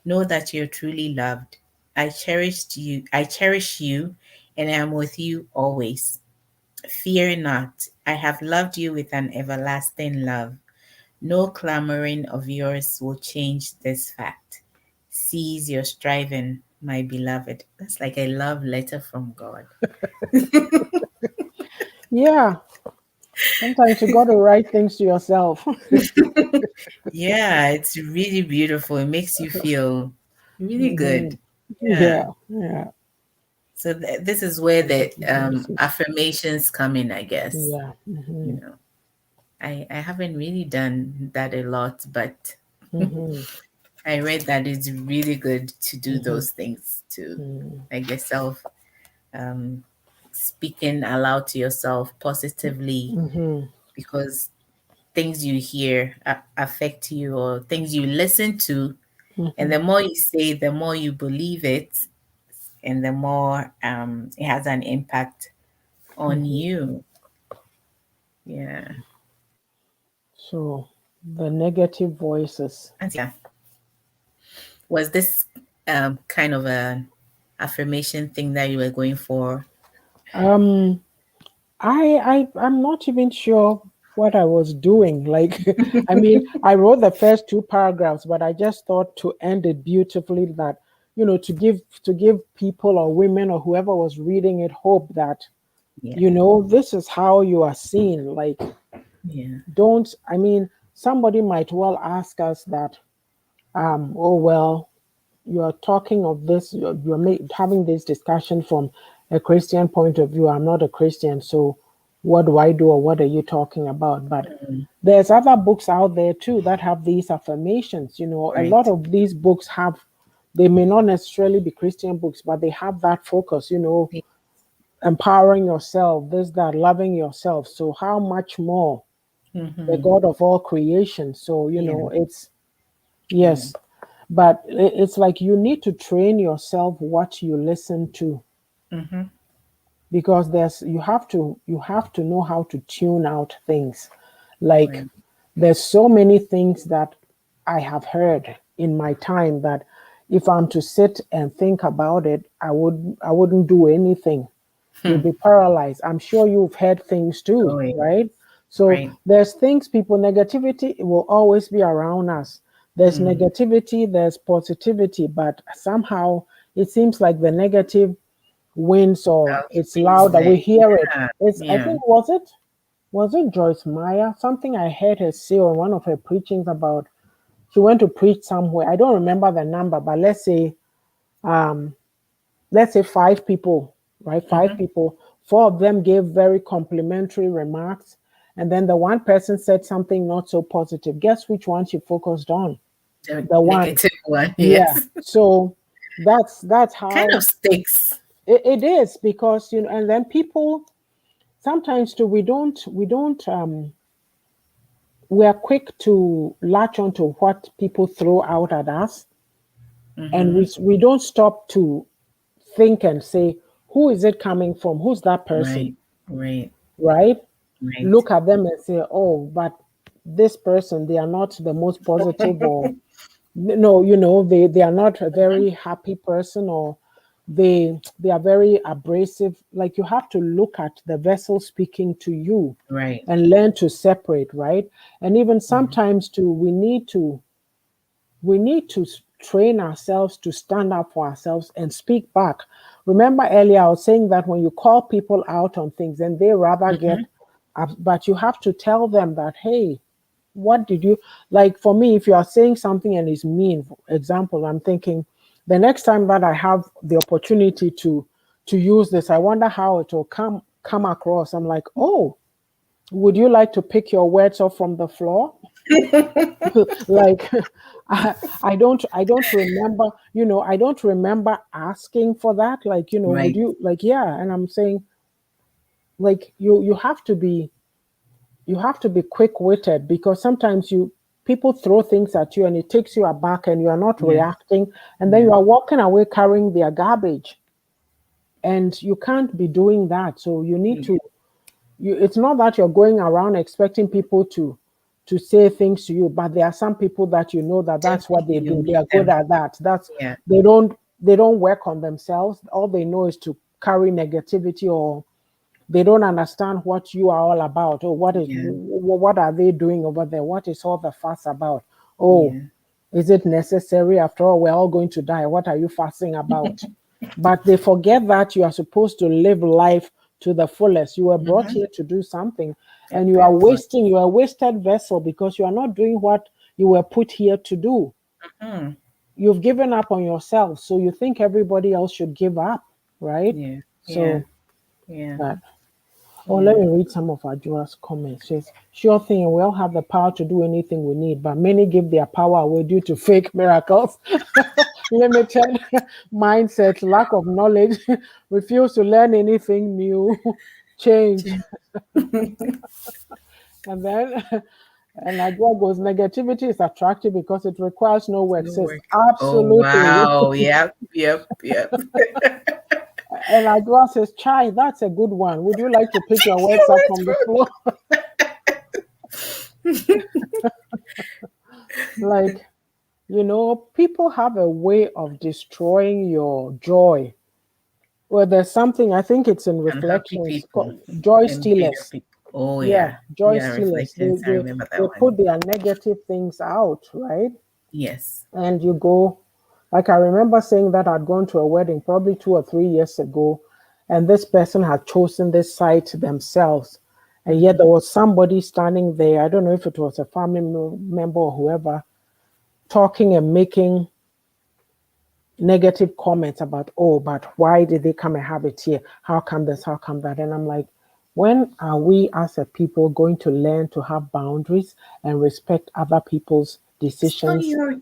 Know that you're truly loved. I cherish you, and I am with you always. Fear not, I have loved you with an everlasting love. No clamoring of yours will change this fact. Cease your striving, my beloved. That's like a love letter from God. Yeah. Sometimes you got to write things to yourself. Yeah, it's really beautiful. It makes you feel really hmm good. Yeah. Yeah. Yeah. So this is where the Beautiful voices. affirmations come in, I guess. Yeah. You know, I haven't really done that a lot, but hmm I read that it's really good to do hmm those things to, hmm like yourself, um, speaking aloud to yourself positively, hmm because things you hear affect you, or things you listen to, and the hmm more you say, the more you believe it, and the more it has an impact on hmm you. Yeah. So the negative voices. And yeah, was this kind of an affirmation thing that you were going for? Um, I'm not even sure what I was doing. Like, I mean, I wrote the first two paragraphs, but I just thought to end it beautifully that to give people or women or whoever was reading it hope that, Yeah. this is how you are seen. Like, Yeah. don't, I mean, somebody might well ask us that, oh, well, you're talking of this, you're having this discussion from a Christian point of view. I'm not a Christian, so what do I do, or what are you talking about? But Mm, there's other books out there too that have these affirmations. A lot right. of these books have, they may not necessarily be Christian books, but they have that focus, empowering yourself, this, that, loving yourself. So how much more the Mm-hmm. God of all creation? So, Yeah. it's, Yeah. yes, but it's like you need to train yourself what you listen to, Mm-hmm. because you have to know how to tune out things. Like, Right. there's so many things that I have heard in my time that if I'm to sit and think about it, I wouldn't do anything. You'll Hmm. be paralyzed. I'm sure you've heard things too, Oh, yeah. right? So Right. there's things, people, negativity will always be around us. There's Mm. negativity, there's positivity, but somehow it seems like the negative wins, or it's Outweighs loud that the, we hear it. yeah. It's, I Yeah. think, was it Joyce Meyer? Something I heard her say on one of her preachings about, she went to preach somewhere. I don't remember the number, but um let's say five people, right? Five Mm-hmm. people, four of them gave very complimentary remarks, and then the one person said something not so positive. Guess which one she focused on? The The one, negative one. yeah. Yes. So that's Kind how of sticks. it is, because and then people sometimes too, we are quick to latch onto what people throw out at us, and Mm-hmm. we don't stop to think and say, who is it coming from? Who's that person? Right. Right. Right? Right. Look at them and say, oh, but this person, they are not the most positive, or no, they are not a Mhm. very happy person, or they are very abrasive. Like, you have to look at the vessel speaking to you Right. and learn to separate, right? And even Yeah. sometimes too, we need to train ourselves to stand up for ourselves and speak back. Remember earlier, I was saying that when you call people out on things and they rather get Mm-hmm. up, but you have to tell them that, hey, what did you, like, for me, if you are saying something and it's mean, for example, I'm thinking, the next time that I have the opportunity to use this, I wonder how it will come across. I'm like, oh, would you like to pick your words up from the floor? Like, I don't remember, I don't remember asking for that. Like, would Right. you, like, yeah. And I'm saying, like, you have to be quick-witted, because sometimes people throw things at you and it takes you aback and you are not Yeah. reacting, and then Yeah. you are walking away carrying their garbage, and you can't be doing that. So you need Yeah. to, it's not that you're going around expecting people to say things to you, but there are some people that that's what Definitely, they you do. They meet are good them. at that. That's Yeah. they don't work on themselves. All they know is to carry negativity, or they don't understand what you are all about. Or Yeah. what are they doing over there? What is all the fuss about? Oh, Yeah. is it necessary? After all, we're all going to die. What are you fussing about? But they forget that you are supposed to live life to the fullest. You were brought Mm-hmm. here to do something, and you are Very much. wasting, you are a wasted vessel, because you are not doing what you were put here to do. Mm. You've given up on yourself, so you think everybody else should give up, right? Yeah. Yeah. So Yeah. that. Oh, let Yeah. me read some of Ajura's comments. She says, sure thing, we all have the power to do anything we need, but many give their power away due to fake miracles, limited mindset, lack of knowledge, refuse to learn anything new, change. And then, and Ajura goes, negativity is attractive because it requires no work. No Says, work. Oh absolutely. wow. Yep. Yep. Yep. And Ajua says, Chai, that's a good one. Would you like to pick your words up from the floor? Like, people have a way of destroying your joy. Well, there's something, I think it's in Unhappy Reflections, people joy and bitter stealers. people. Oh Yeah, yeah. joy Yeah. stealers. Reflections. I remember They that one. put their negative things out, right? Yes. And you go, Like I remember saying that I'd gone to a wedding probably 2 or 3 years ago, and this person had chosen this site themselves. And yet there Mm-hmm. was somebody standing there. I don't know if it was a family member or whoever, talking and making negative comments about, oh, but why did they come and have it here? How come this? How come that? And I'm like, when are we as a people going to learn to have boundaries and respect other people's It's not decisions? your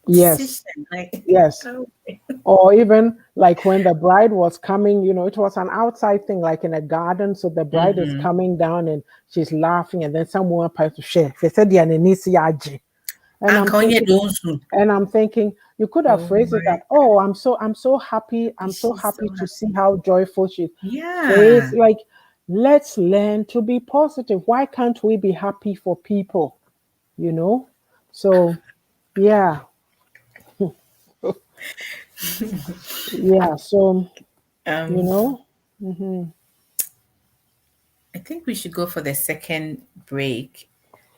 Yes, decision. Like, yes. okay. Or even like when the bride was coming, it was an outside thing, like in a garden. So the bride is Mm-hmm. coming down and she's laughing, and then someone tries to share. They said, "Yeah, and I'm Ankonye thinking, Donsu. you could have Oh phrased it my that, oh, I'm so happy, I'm God. so She's so happy to see happy. how joyful she Yeah. is. Like, let's learn to be positive. Why can't we be happy for people? You know? So yeah, yeah. So you Um, know, hmm I think we should go for the second break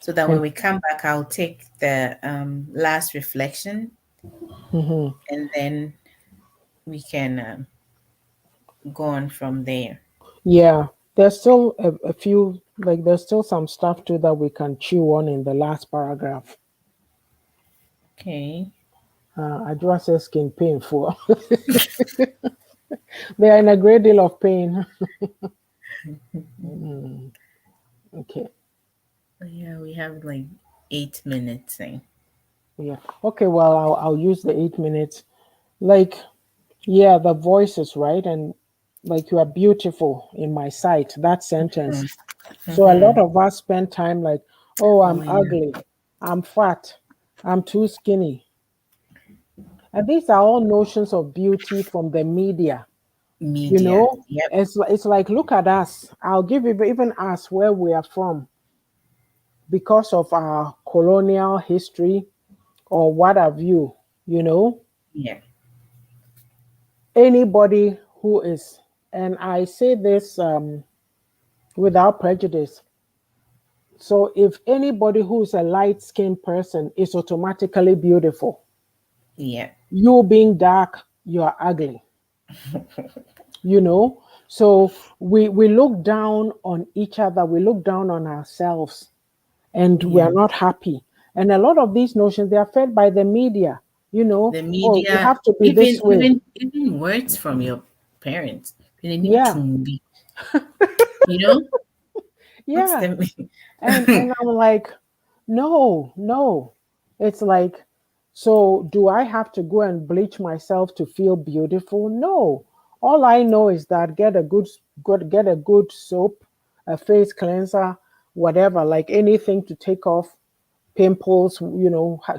so that when and we come back, I'll take the last reflection hmm and then we can go on from there. yeah. There's still a few, like there's still some stuff too that we can chew on in the last paragraph. Okay. I just say skin painful. They are in a great deal of pain. Mm, okay. Yeah, we have like 8 minutes. Yeah. Okay. Well, I'll use the 8 minutes. Like, yeah, the voices, right? And like, you are beautiful in my sight. That sentence. So a lot Mm-hmm. of us spend time like, oh, Oh I'm yeah, ugly, I'm fat, I'm too skinny, and these are all notions of beauty from the media. You media. know, Yep. it's like, look at us. I'll give you even us where we are from because of our colonial history or what have you. You know, Yeah. anybody who is, and I say this without prejudice. So if anybody who's a light skinned person is automatically beautiful, Yeah. you being dark, you're ugly, you know? So we look down on each other, we look down on ourselves, and we are Yeah. not happy. And a lot of these notions, they are fed by the media, The oh, you media, have to be this even way. even even words from your parents. Yeah, You know what's yeah. the And I'm like, no, no. It's like, so do I have to go and bleach myself to feel beautiful? No. All I know is that get a good soap, a face cleanser, whatever, like anything to take off pimples,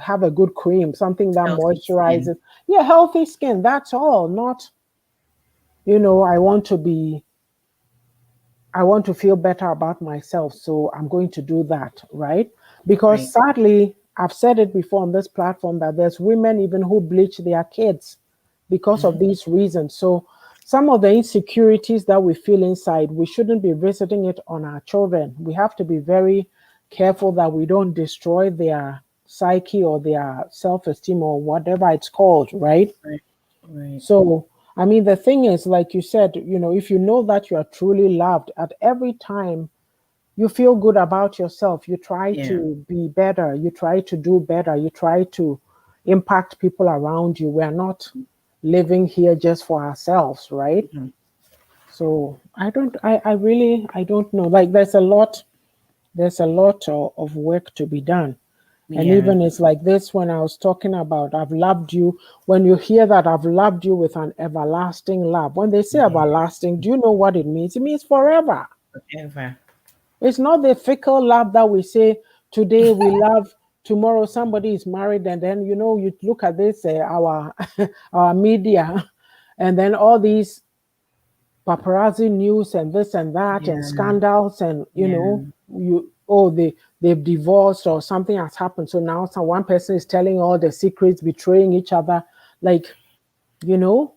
have a good cream, something that healthy skin? moisturizes. Yeah, healthy skin, that's all. Not, I want to feel better about myself, so I'm going to do that, right? Because Right. sadly, I've said it before on this platform that there's women even who bleach their kids because of Hmm. these reasons. So some of the insecurities that we feel inside, we shouldn't be visiting it on our children. We have to be very careful that we don't destroy their psyche or their self-esteem or whatever it's called, right? Right. Right. So, I mean, the thing is, like you said, if you know that you are truly loved at every time, you feel good about yourself. You try Yeah. to be better. You try to do better. You try to impact people around you. We're not living here just for ourselves, right? Mhm. So I really, I don't know. Like, there's a lot of work to be done. And Yeah. even it's like this when I was talking about, I've loved you. When you hear that, I've loved you with an everlasting love. When they say Yeah. everlasting, do you know what it means? It means forever. Forever. It's not the fickle love that we say today we love, tomorrow somebody is married, and then you look at this our our media, and then all these paparazzi news and this and that and Yeah. scandals, and Yeah. they've divorced or something has happened, so now one person is telling all the secrets, betraying each other, like, you know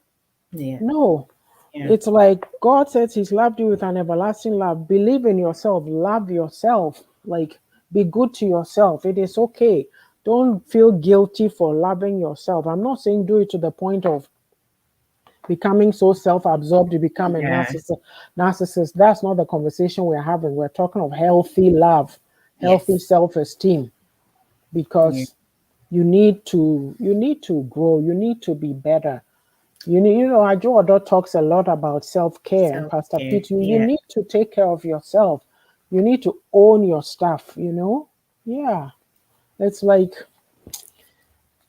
Yeah. no. Yeah. It's like God says He's loved you with an everlasting love. Believe in yourself, love yourself, like, be good to yourself. It is okay. Don't feel guilty for loving yourself. I'm not saying do it to the point of becoming so self-absorbed you become a Yes. narcissist. That's not the conversation we're having. We're talking of healthy love, healthy Yes. self-esteem, Yeah. because you need to grow, you need to be better. Ajo Odo talks a lot about self-care, and Self Pastor care. Pete, you Yeah. need to take care of yourself. You need to own your stuff. Yeah. It's like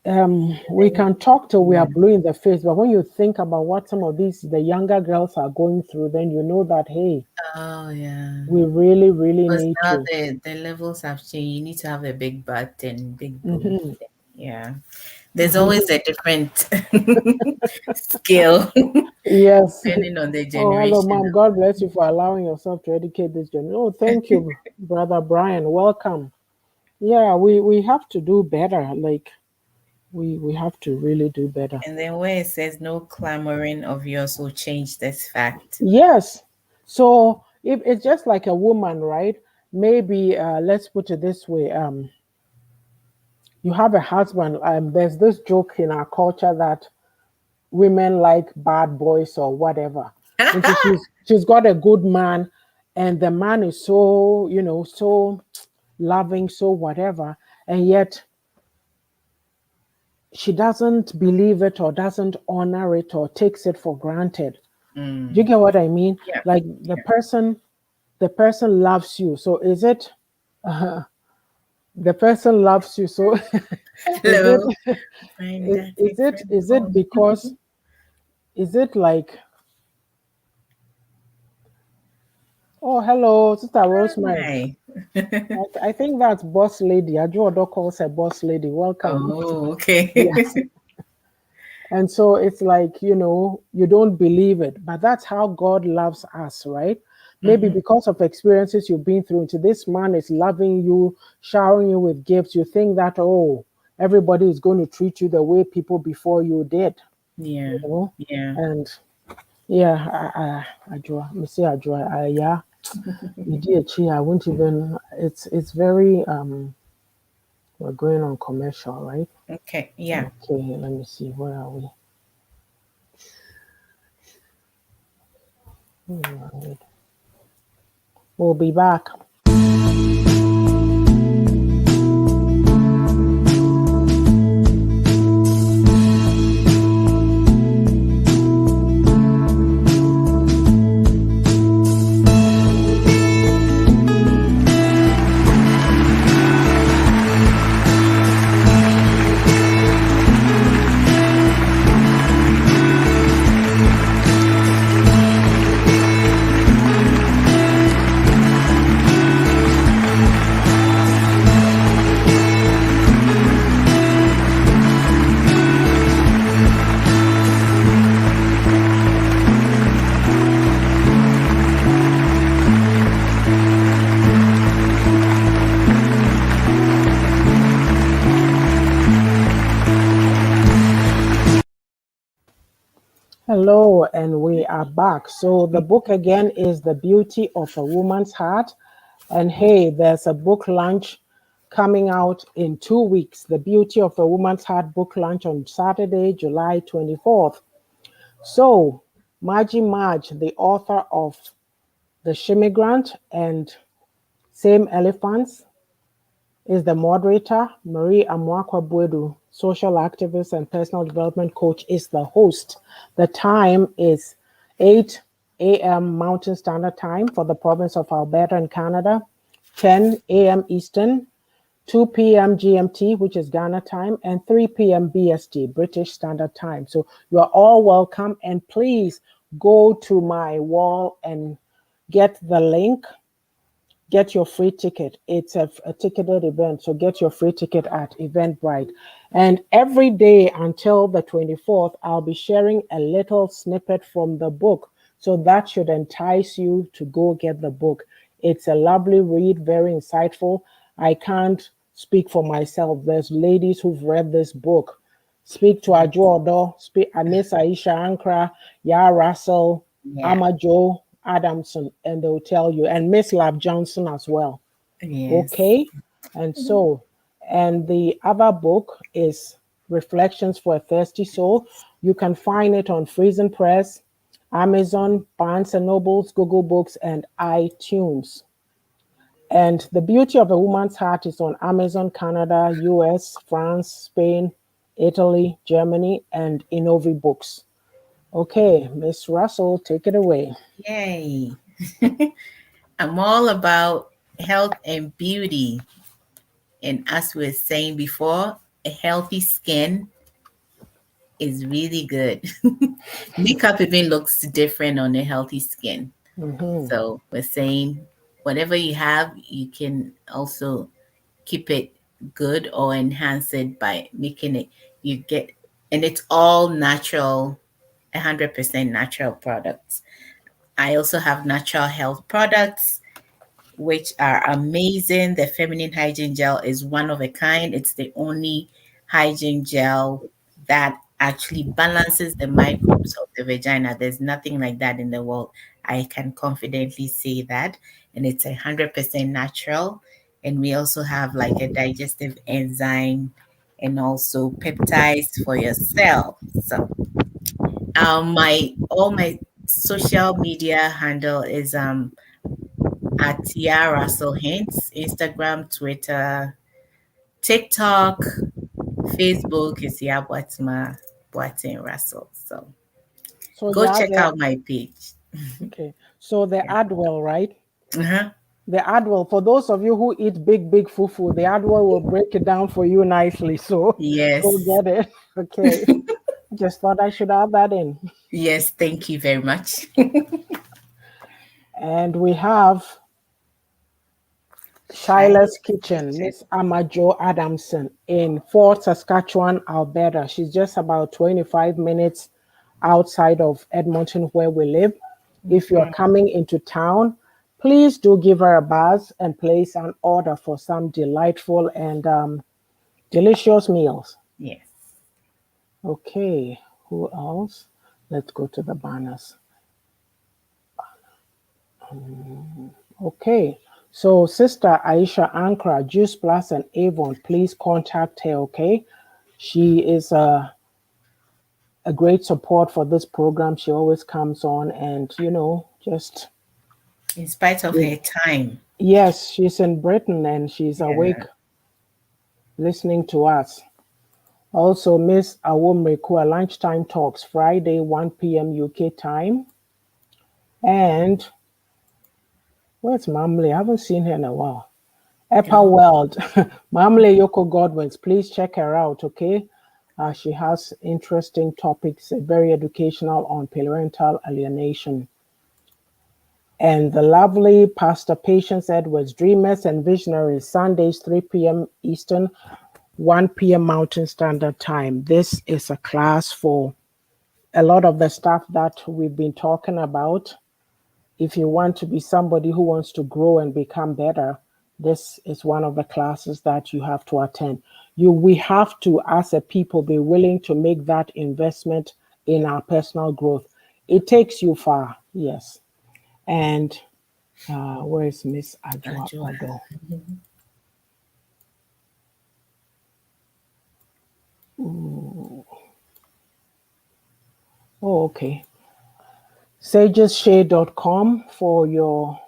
we Then, can talk till we are yeah. blue in the face, but when you think about what some of the younger girls are going through, then you know that, hey, Oh yeah. we really, really Because need now to. the levels have changed. You need to have a big butt and big boobs. Hmm. Yeah. There's always a different skill Yes. depending on the Oh, hello, generation. mom. God bless you for allowing yourself to educate this generation. Oh, thank you, brother Brian. Welcome. Yeah, we have to do better. Like we have to really do better. And then where it says no clamoring of yours will change this fact. Yes. So if it's just like a woman, right? Maybe let's put it this way. You have a husband. There's this joke in our culture that women like bad boys or whatever. And she's got a good man, and the man is so so loving, so whatever, and yet she doesn't believe it or doesn't honor it or takes it for granted. Do you Mm, get what I mean? yeah. Like the person loves you. So is it the person loves you? So is it Hello. Find is, that is it different is it home. because is it like, oh, hello, Sister Rosemary. Hi. I think that's boss lady. Ajuodo calls her boss lady. Welcome. Oh, okay. Yes. And so it's like, you don't believe it, but that's how God loves us, right? Maybe Hmm. because of experiences you've been through. Into this man is loving you, showering you with gifts. You think that, oh, everybody is going to treat you the way people before you did, you Yeah. know? Yeah. And yeah, Ajua, me say Ajua, yeah, I won't even, it's very, we're going on commercial, right? Okay. Yeah. Okay, let me see, where are we? Alright. We'll be back. Hello, and we are back. So, the book again is The Beauty of a Woman's Heart. And hey, there's a book launch coming out in 2 weeks. The Beauty of a Woman's Heart book launch on Saturday, July 24th. So, Margie Marge, the author of The Shimmigrant and Same Elephants, is the moderator. Marie Amwakwa Buedu, social activist and personal development coach, is the host. The time is 8 a.m. Mountain Standard Time for the province of Alberta in Canada, 10 a.m. Eastern, 2 p.m. GMT, which is Ghana time, and 3 p.m. BST, British Standard Time. So you are all welcome, and please go to my wall and get the link, get your free ticket. It's a ticketed event, so get your free ticket at Eventbrite. And every day until the 24th, I'll be sharing a little snippet from the book. So that should entice you to go get the book. It's a lovely read, very insightful. I can't speak for myself. There's ladies who've read this book. Speak to Ajuodo, speak Miss Aisha Ankra, Ya Russell, Yeah. Ama Joe Adamson, and they'll tell you, and Miss Lab Johnson as well. Yes. Okay? And so And the other book is Reflections for a Thirsty Soul. You can find it on Friesen Press, Amazon, Barnes and Nobles, Google Books, and iTunes. And The Beauty of a Woman's Heart is on Amazon, Canada, US, France, Spain, Italy, Germany, and Innovi Books. Okay, Miss Russell, take it away. Yay. I'm all about health and beauty. And as we were saying before, a healthy skin is really good. Makeup even looks different on a healthy skin. Mm-hmm. So we're saying whatever you have, you can also keep it good or enhance it by making it, you get, and it's all natural, 100% natural products. I also have natural health products which are amazing. The feminine hygiene gel is one of a kind. It's the only hygiene gel that actually balances the microbes of the vagina. There's nothing like that in the world. I can confidently say that. And it's 100% natural. And we also have like a digestive enzyme and also peptides for your cell. So my all my social media handle is at Russell Hints, Instagram, Twitter, TikTok, Facebook is Boatin Russell. So So go yeah, check out my page. okay. So the Yeah. Adwell, right? Uh-huh. The Adwell, for those of you who eat big fufu, the Adwell will break it down for you nicely. So go Yes. get it. Okay. Just thought I should add that in. Yes. Thank you very much. And we have Shila's Shiloh's Kitchen, Kitchen. Miss Amajo Adamson in Fort Saskatchewan, Alberta. She's just about 25 minutes outside of Edmonton, where we live. If you're Mhm. coming into town, please do give her a buzz and place an order for some delightful and delicious meals. Yes. Okay, who else? Let's go to the banners. Okay, so Sister Aisha Ankara, Juice Plus and Avon, please contact her, okay? She is a great support for this program. She always comes on and, just, In spite of her time. yes, she's in Britain and she's awake Yeah. listening to us. Also, Miss Awomrekua, Lunchtime Talks, Friday, 1 p.m. UK time. And where's Mamle? I haven't seen her in a while. Upper Oh, World, Mamle Yoko Godwins, please check her out, okay? She has interesting topics, very educational on parental alienation. And the lovely Pastor Patience Edwards, Dreamers and Visionaries, Sundays, 3 p.m. Eastern, 1 p.m. Mountain Standard Time. This is a class for a lot of the stuff that we've been talking about. If you want to be somebody who wants to grow and become better, this is one of the classes that you have to attend. We have to, as a people, be willing to make that investment in our personal growth. It takes you far, yes. And where is Miss Ajua Ajua. Odo? Oh, okay. sageshare.com for your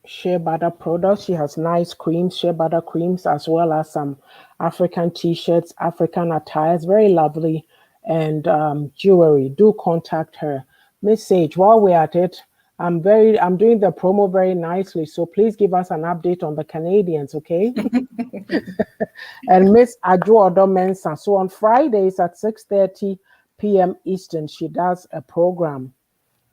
shea butter products. She has nice creams, shea butter creams, as well as some African t-shirts, African attires, very lovely, and jewelry. Do contact her. Miss Sage, while we're at it, I'm doing the promo very nicely. So please give us an update on the Canadians, okay? And Miss Adwoado Mensah. So on Fridays at 6:30 p.m. Eastern, she does a program,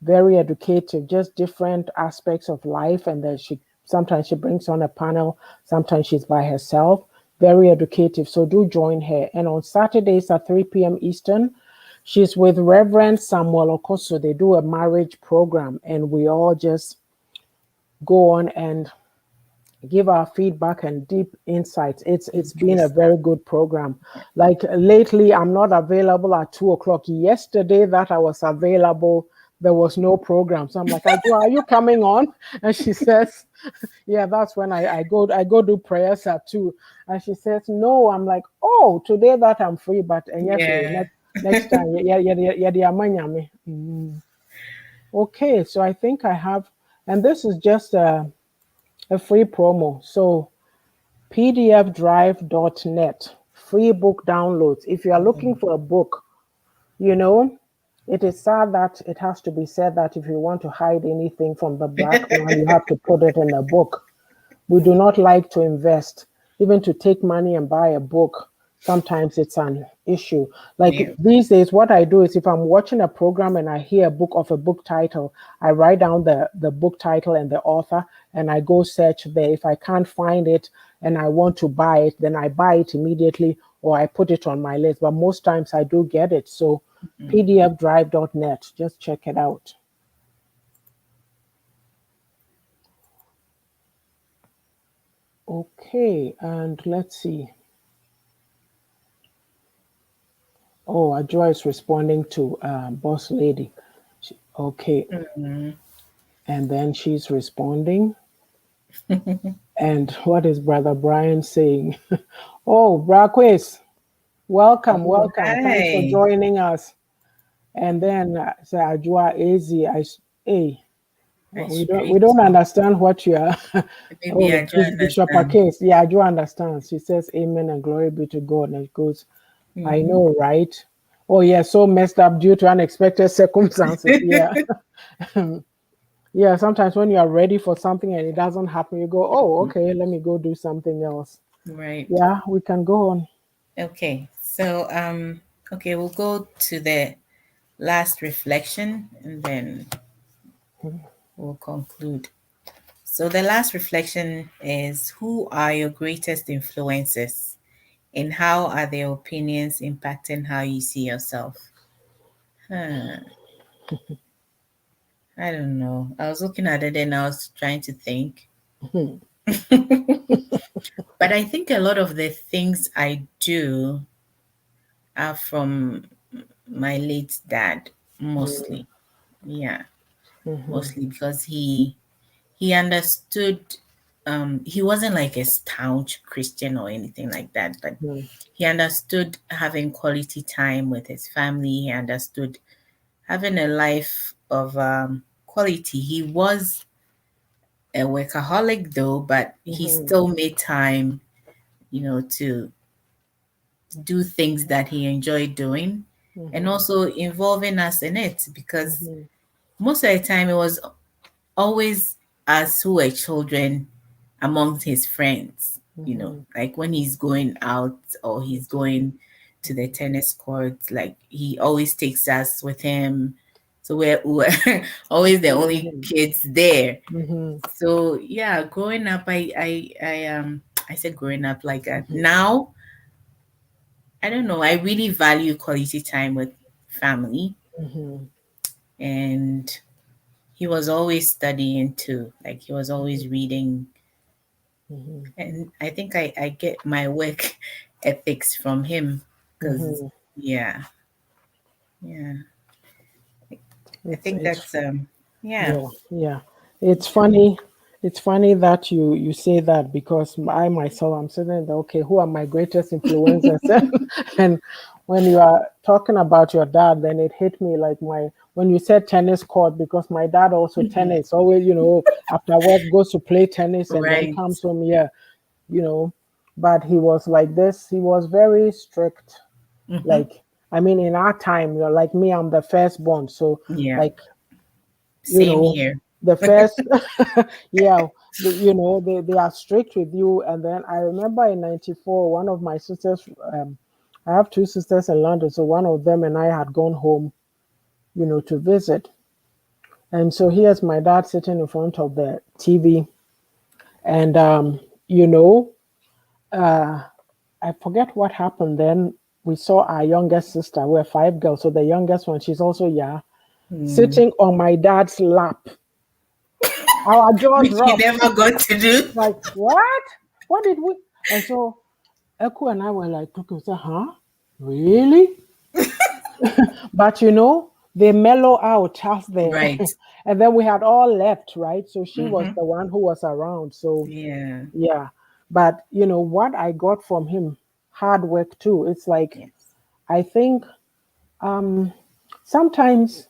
very educative, just different aspects of life. And then sometimes she brings on a panel, sometimes she's by herself. Very educative. So do join her. And on Saturdays at 3 p.m. Eastern, she's with Reverend Samuel Okoso. They do a marriage program, and we all just go on and give our feedback and deep insights. It's been a Interesting. very good program. Like lately, I'm not available at 2 o'clock. Yesterday that I was available, there was no program. So I'm like, Ajua, are you coming on? And she says, yeah, that's when I go do prayers at 2. And she says, no. I'm like, oh, today that I'm free, but and yes, Yeah. next time, yeah, yeah, yeah, yeah, yeah, okay, so I think I have, and this is just a free promo. So pdfdrive.net, free book downloads. If you are looking for a book, you know, it is sad that it has to be said that if you want to hide anything from the black man, you have to put it in a book. We do not like to invest, even to take money and buy a book. Sometimes it's an issue. Like Yeah. these days, what I do is if I'm watching a program and I hear a book of a book title, I write down the book title and the author and I go search there. If I can't find it and I want to buy it, then I buy it immediately or I put it on my list. But most times I do get it. So Mhm. pdfdrive.net, just check it out. Okay, and let's see. Oh, Ajua is responding to Boss Lady. Okay, Mhm. and then she's responding. And what is Brother Brian saying? Oh, Braquis, welcome, Oh, welcome. Thanks for hi. joining us. And then say Ajua Ezi, hey, I we don't straight. understand what you are. Maybe Oh, I don't Bishop understand. Akes, yeah, Ajua understands. She says, Amen and glory be to God. And it goes, I Hmm. know, right? Oh, yeah, so messed up due to unexpected circumstances. Yeah. Yeah, sometimes when you are ready for something and it doesn't happen, you go, oh, okay, let me go do something else. Right. Yeah, we can go on. Okay. So, okay, we'll go to the last reflection and then we'll conclude. So, the last reflection is, who are your greatest influences and how are their opinions impacting how you see yourself? Huh, I don't know. I was looking at it and I was trying to think. But I think a lot of the things I do are from my late dad, mostly. Yeah, mostly because he understood. He wasn't like a staunch Christian or anything like that, but he understood having quality time with his family. He understood having a life of quality. He was a workaholic though, but he still made time, to do things that he enjoyed doing and also involving us in it because most of the time it was always us who were children amongst his friends, like when he's going out or he's going to the tennis courts, like he always takes us with him. So we're always the only kids there. So yeah, growing up, I said growing up like that. Now I don't know. I really value quality time with family. And he was always studying too. Like he was always reading. And I think I get my work ethics from him because, yeah, yeah. I think It's that's, yeah. Yeah, yeah. It's funny. It's funny that you say that because I myself I'm sitting there. Okay, who are my greatest influencers? And when you are talking about your dad, then it hit me like when you said tennis court because my dad also tennis always after work goes to play tennis and then Right. comes home here, you know. But he was like this. He was very strict. Hmm. Like I mean, in our time, like me, I'm the firstborn, so Yeah. like you Same know here. the first yeah they are strict with you. And then I remember in 94 one of my sisters, I have two sisters in London, so one of them and I had gone home to visit. And so here's my dad sitting in front of the TV. And you know I forget what happened then. We saw our youngest sister, we're five girls, so the youngest one, she's also, yeah, Mm. sitting on my dad's lap. Our jaw Which he dropped. never got to do. Like, what? What did we? And so Echo and I were like talking, say, huh? Really? But they mellow out as the Right. and then we had all left, right? So she was Mm-hmm. the one who was around. So Yeah. yeah. But you know what I got from him, hard work too. It's like Yes. I think um sometimes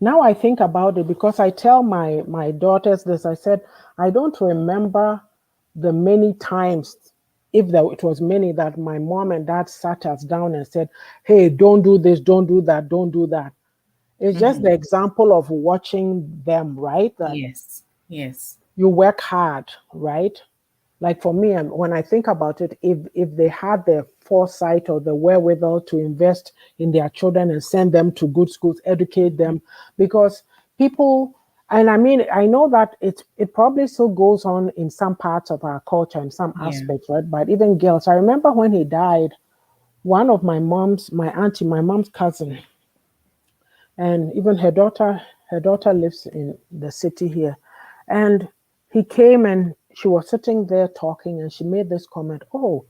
now I think about it because I tell my daughters this. I said I don't remember the many times, if there it was many, that my mom and dad sat us down and said, "Hey, don't do this, don't do that, don't do that." It's just Mm-hmm. the example of watching them, right? That Yes. Yes. you work hard, right? Like for me, when I think about it, if they had the foresight or the wherewithal to invest in their children and send them to good schools, educate them, because people, and I mean, I know that it probably still goes on in some parts of our culture in some Yeah. aspects, right? But even girls, I remember when he died, one of my auntie, my mom's cousin, and even her daughter lives in the city here, and he came and she was sitting there talking and she made this comment, "Oh,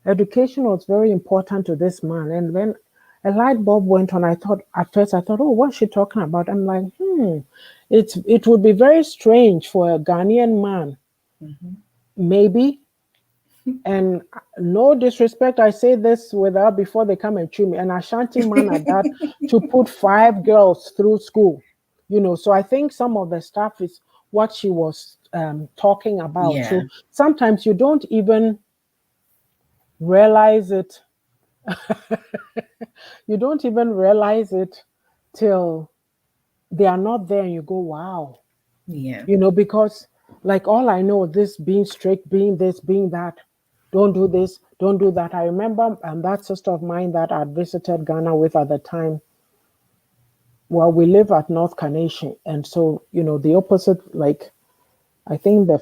education was very important to this man." And then a light bulb went on. I thought at first, I thought, "Oh, what's she talking about?" I'm like, it would be very strange for a Ghanaian man, Mm-hmm. maybe, and no disrespect, I say this without before they come and chew me, an Ashanti man at that, to put five girls through school. So I think some of the stuff is what she was talking about. Yeah. So sometimes you don't even realize it. You don't even realize it till they are not there and you go, wow. Yeah. Because like all I know, this being strict, being this, being that, don't do this, don't do that. I remember that sister of mine that I'd visited Ghana with at the time. Well, we live at North Carnation, and so the opposite, like I think the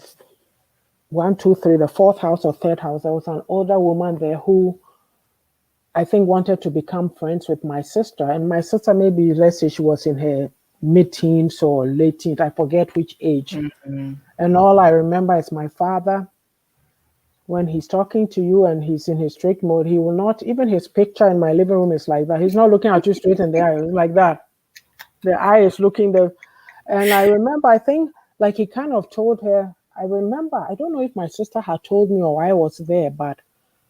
one, two, three, the fourth house or third house, there was an older woman there who I think wanted to become friends with my sister, and my sister, maybe let's say she was in her mid-teens or late teens, I forget which age. Mm-hmm. And all I remember is my father, when he's talking to you and he's in his strict mode, he will not, even his picture in my living room is like that. He's not looking at you straight in the eye, it's like that. The eye is looking the, and I remember, I think, like he kind of told her, I remember, I don't know if my sister had told me or I was there, but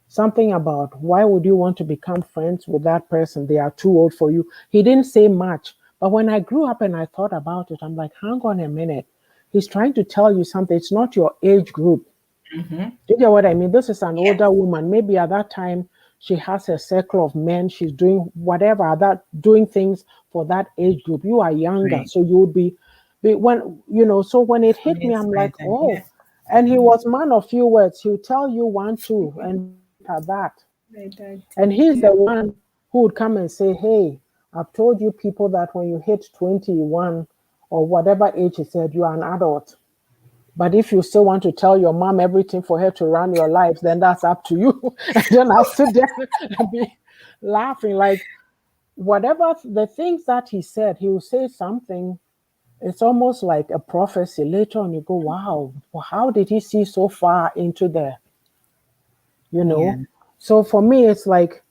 something about why would you want to become friends with that person? They are too old for you. He didn't say much, but when I grew up and I thought about it, I'm like, hang on a minute. He's trying to tell you something. It's not your age group. Mm-hmm. Do you get what I mean? This is an older Yes. woman. Maybe at that time she has a circle of men. She's doing whatever that doing things for that age group. You are younger, Right. so you would be when So when it hit Fully me, I'm like, inspired. oh. Yeah. And he Mm-hmm. was man of few words. He'll tell you one, two, and leave it at that. Right. That. And he's Yeah. the one who would come and say, "Hey, I've told you people that when you hit 21 or whatever age he said, you are an adult. But if you still want to tell your mom everything for her to run your life, then that's up to you." And then I'll sit there and be laughing. Like, whatever the things that he said, he will say something. It's almost like a prophecy. Later on, you go, wow, well, how did he see so far into the, you Yeah. know? So for me, it's like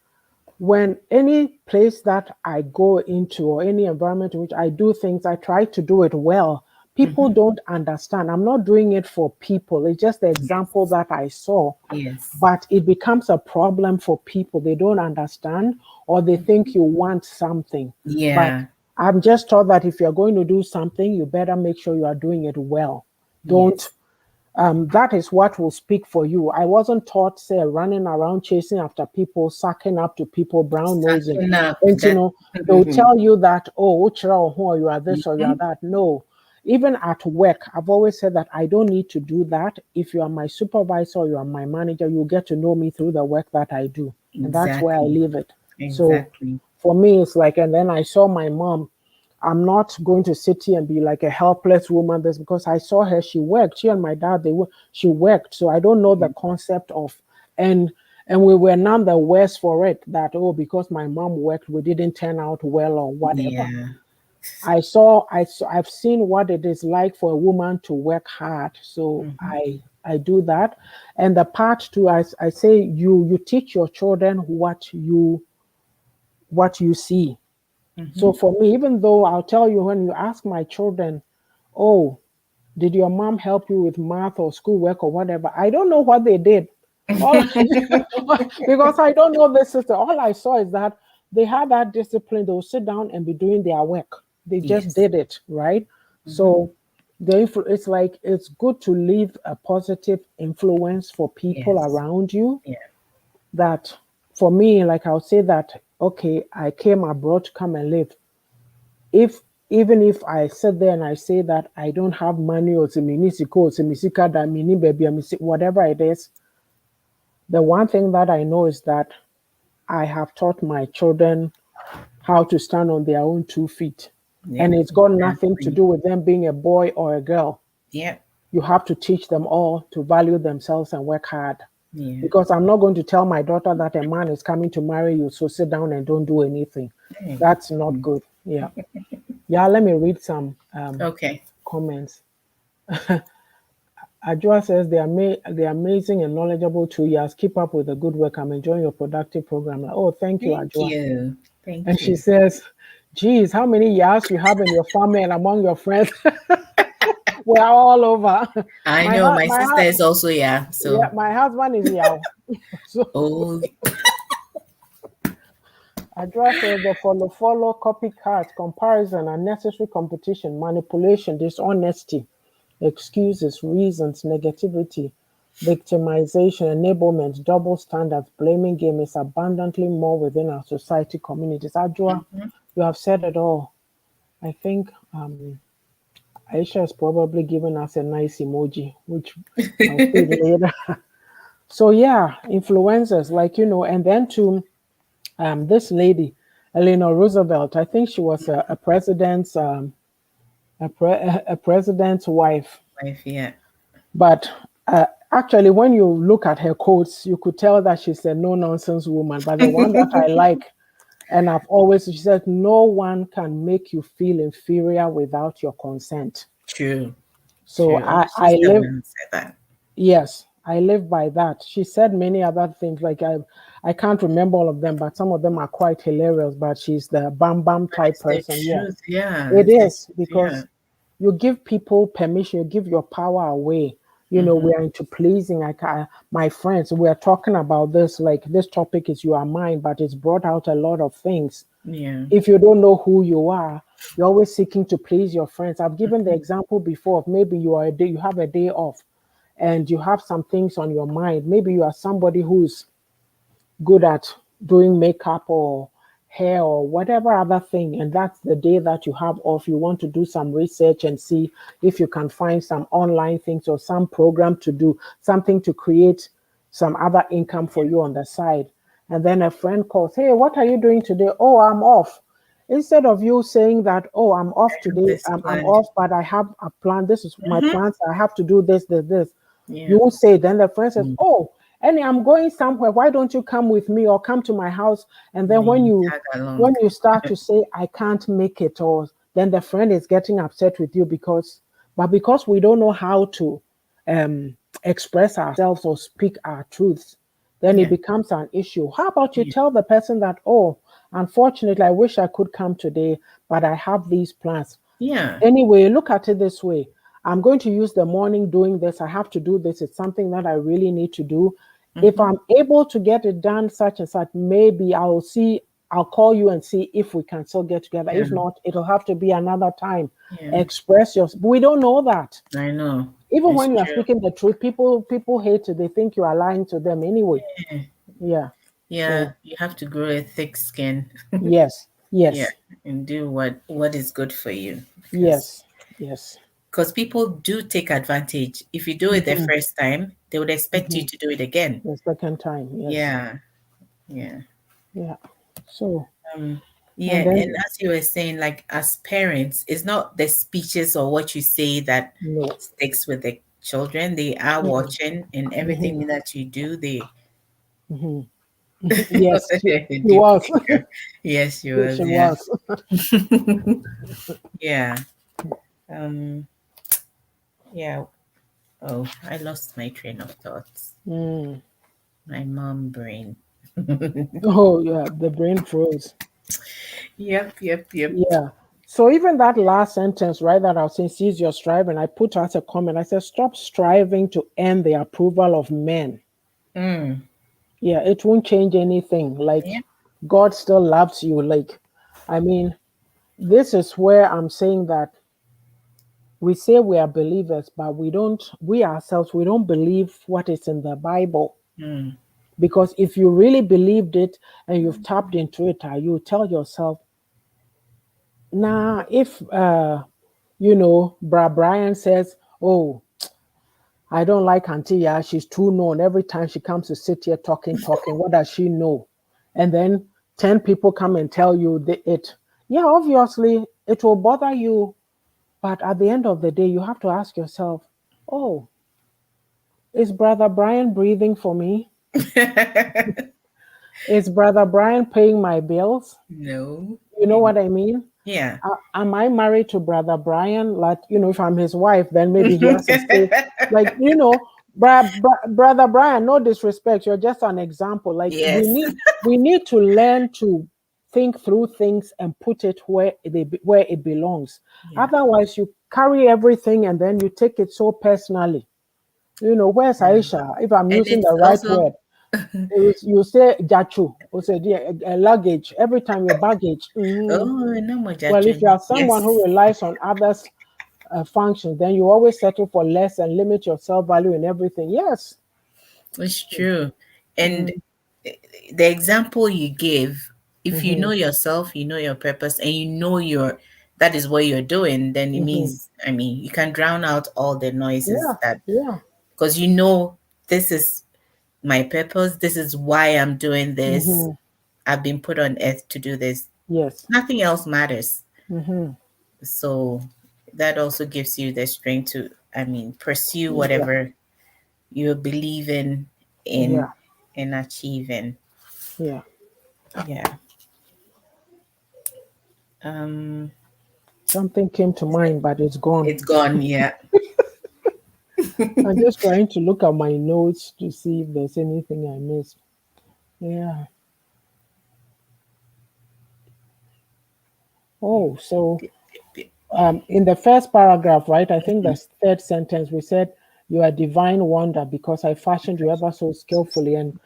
when any place that I go into or any environment in which I do things, I try to do it well. People Mm-hmm. don't understand. I'm not doing it for people. It's just the example Yes. that I saw. Yes. But it becomes a problem for people. They don't understand or they think you want something. But Yeah. I'm just taught that if you're going to do something, you better make sure you are doing it well. Don't Yes. That is what will speak for you. I wasn't taught, say, running around chasing after people, sucking up to people, brown nosing. Sucking up. And That. they will Mm-hmm. tell you that, oh, Uchira, or you are this or you are that. No. Even at work, I've always said that I don't need to do that. If you are my supervisor or you are my manager, you'll get to know me through the work that I do. And that's where I Exactly. leave it. So Exactly. for me, it's like, and then I saw my mom. I'm not going to sit here and be like a helpless woman. This because I saw her. She worked. She and my dad. She worked. So I don't know the concept of and and we were none the worse for it. That oh, because my mom worked, we didn't turn out well or whatever. Yeah. I've seen what it is like for a woman to work hard. So Mm-hmm. I do that. And the part two, I say you teach your children what you see. So Mm-hmm. for me, even though I'll tell you when you ask my children, oh, did your mom help you with math or schoolwork or whatever? I don't know what they did. All because I don't know the system. All I saw is that they had that discipline. They would sit down and be doing their work. They just Yes. did it, right? Mm-hmm. So it's like it's good to leave a positive influence for people Yes. around you. Yeah. That for me, like I'll say that, okay, I came abroad to come and live. If even if I sit there and I say that I don't have money or whatever it is, the one thing that I know is that I have taught my children how to stand on their own 2 feet. Yeah. And it's got nothing to Exactly. do with them being a boy or a girl. Yeah. You have to teach them all to value themselves and work hard. Yeah. Because I'm not going to tell my daughter that a man is coming to marry you, so sit down and don't do anything. Hey. That's not good. Yeah. Yeah, let me read some Okay. comments. Ajua says they're amazing and knowledgeable 2 years. Keep up with the good work. I'm enjoying your productive program. Like, oh, thank you, Thank Ajua. you. And Thank she you. says, geez, how many years you have in your family and among your friends? We're all over. I My know hu- my my sister hu- is also, yeah. yeah, So, my husband is Yao. So oh, Ajua says the follow, copycat, comparison, unnecessary competition, manipulation, dishonesty, excuses, reasons, negativity, victimization, enablement, double standards, blaming game is abundantly more within our society communities. Ajua, mhm. you have said it all. I think Aisha has probably given us a nice emoji, which I'll see later. So yeah, influencers, like and then to this lady, Eleanor Roosevelt. I think she was a president's a president's wife. Wife, yeah. But actually, when you look at her quotes, you could tell that she's a no nonsense woman. But the one that I like, and I've always, she said, no one can make you feel inferior without your consent. True. So True. I She's the live, one who said that. yes, I live by that. She said many other things, like I can't remember all of them, but some of them are quite hilarious. But she's the bam bam But type it's the person. Yeah, truth. Yeah. it It's the is truth. Yeah. because you give people permission, you give your power away. We Mm-hmm. are into pleasing. Like my friends, we are talking about this. Like this topic is you are mine, but it's brought out a lot of things. Yeah. If you don't know who you are, you're always seeking to please your friends. I've given the example before of maybe you have a day off and you have some things on your mind. Maybe you are somebody who's good at doing makeup or hair or whatever other thing, and that's the day that you have off. You want to do some research and see if you can find some online things or some program to do, something to create some other income for you on the side. And then a friend calls, hey, what are you doing today? Oh, I'm off. Instead of you saying that, oh, I'm off I have today, this I'm planned. off, but I have a plan. This is my Mm-hmm. plans. I have to do this. You Yeah. won't say, then the friend says, Mm. oh, Annie, I'm going somewhere. Why don't you come with me or come to my house? And And then then when you you tag along. when you start to say, I can't make it, or then the friend is getting upset with you because we don't know how to um, express ourselves or speak our truths, then it Yeah. becomes an issue. How about you Yeah. tell the person that, oh, unfortunately, I wish I could come today, but I have these plans. Yeah. Anyway, look at it this way. I'm going to use the morning doing this. I have to do this. It's something that I really need to do. If Mm-hmm. I'm able to get it done, such and such, maybe I'll call you and see if we can still get together. Yeah. If not, it'll have to be another time. Yeah. Express yourself. We don't know that. I know. Even It's when you are true. speaking the truth, people hate it. They think you are lying to them anyway. Yeah. Yeah. Yeah. So You have to grow a thick skin. yes, Yeah. yes, And do what is good for you. yes, yes. Because people do take advantage. If you do it the Hmm. first time, they would expect you Hmm. to do it again. The second time, yes. Yeah. Yeah. Yeah. So Um, and yeah, then and as you were saying, like as parents, it's not the speeches or what you say that no. sticks with the children. They are Mm-mm. watching, and Hmm. everything that you do, Hmm. Yes, they she was. duplicate. Yes, she was. She Yeah, was. yeah. Um, yeah. Oh, I lost my train of thoughts. Mm. My mom brain. Oh yeah, the brain froze. Yep, yep, yep. Yeah. So even that last sentence, right, that I was saying, cease your striving, I put as a comment, I said, stop striving to earn the approval of men. Mm. Yeah, it won't change anything. Like, Yeah. God still loves you. Like, I mean, this is where I'm saying that we say we are believers, but we ourselves, we don't believe what is in the Bible. Mm. Because if you really believed it and you've tapped into it, you tell yourself, nah, if Bra Brian says, "Oh, I don't like Auntie Yaa'S. She's too known. Every time she comes to sit here talking, what does she know?" And then 10 people come and tell you it. Yeah, obviously it will bother you. But at the end of the day, you have to ask yourself, oh, is Brother Brian breathing for me? Is Brother Brian paying my bills? No. You know And what I mean? yeah. Am I married to Brother Brian? Like, if I'm his wife, then maybe he has to stay. Like, Brother Brian, no disrespect, you're just an example. Like, we Yes. need we need to learn to think through things and put it where it belongs. Yeah. Otherwise, you carry everything and then you take it so personally. Where's Yeah. Aisha? If I'm And using the it's right also word, you say jachu, or say luggage every time your baggage. oh no more Well, if you judging. are someone who Yes. relies on others' functions, then you always settle for less and limit your self value in everything. Yes. It's true. And Mm-hmm. the example you give, if you know Mm-hmm. yourself, you know your purpose, and you know that is what you're doing, then it Mm-hmm. means, I mean, you can drown out all the noises Yeah. that, Yeah. because you know this is my purpose, this is why I'm doing this. Mm-hmm. I've been put on earth to do this. Yes. Nothing else matters. Mm-hmm. So that also gives you the strength to, I mean, pursue Yeah. whatever you believe in Yeah. and achieving. Yeah. Yeah. Um, Something came to mind, but it's gone. it's gone. Yeah. I'm just trying to look at my notes to see if there's anything I missed. Yeah. Oh, so in the first paragraph, right? I think the third sentence we said, "You are divine wonder because I fashioned you ever so skillfully." And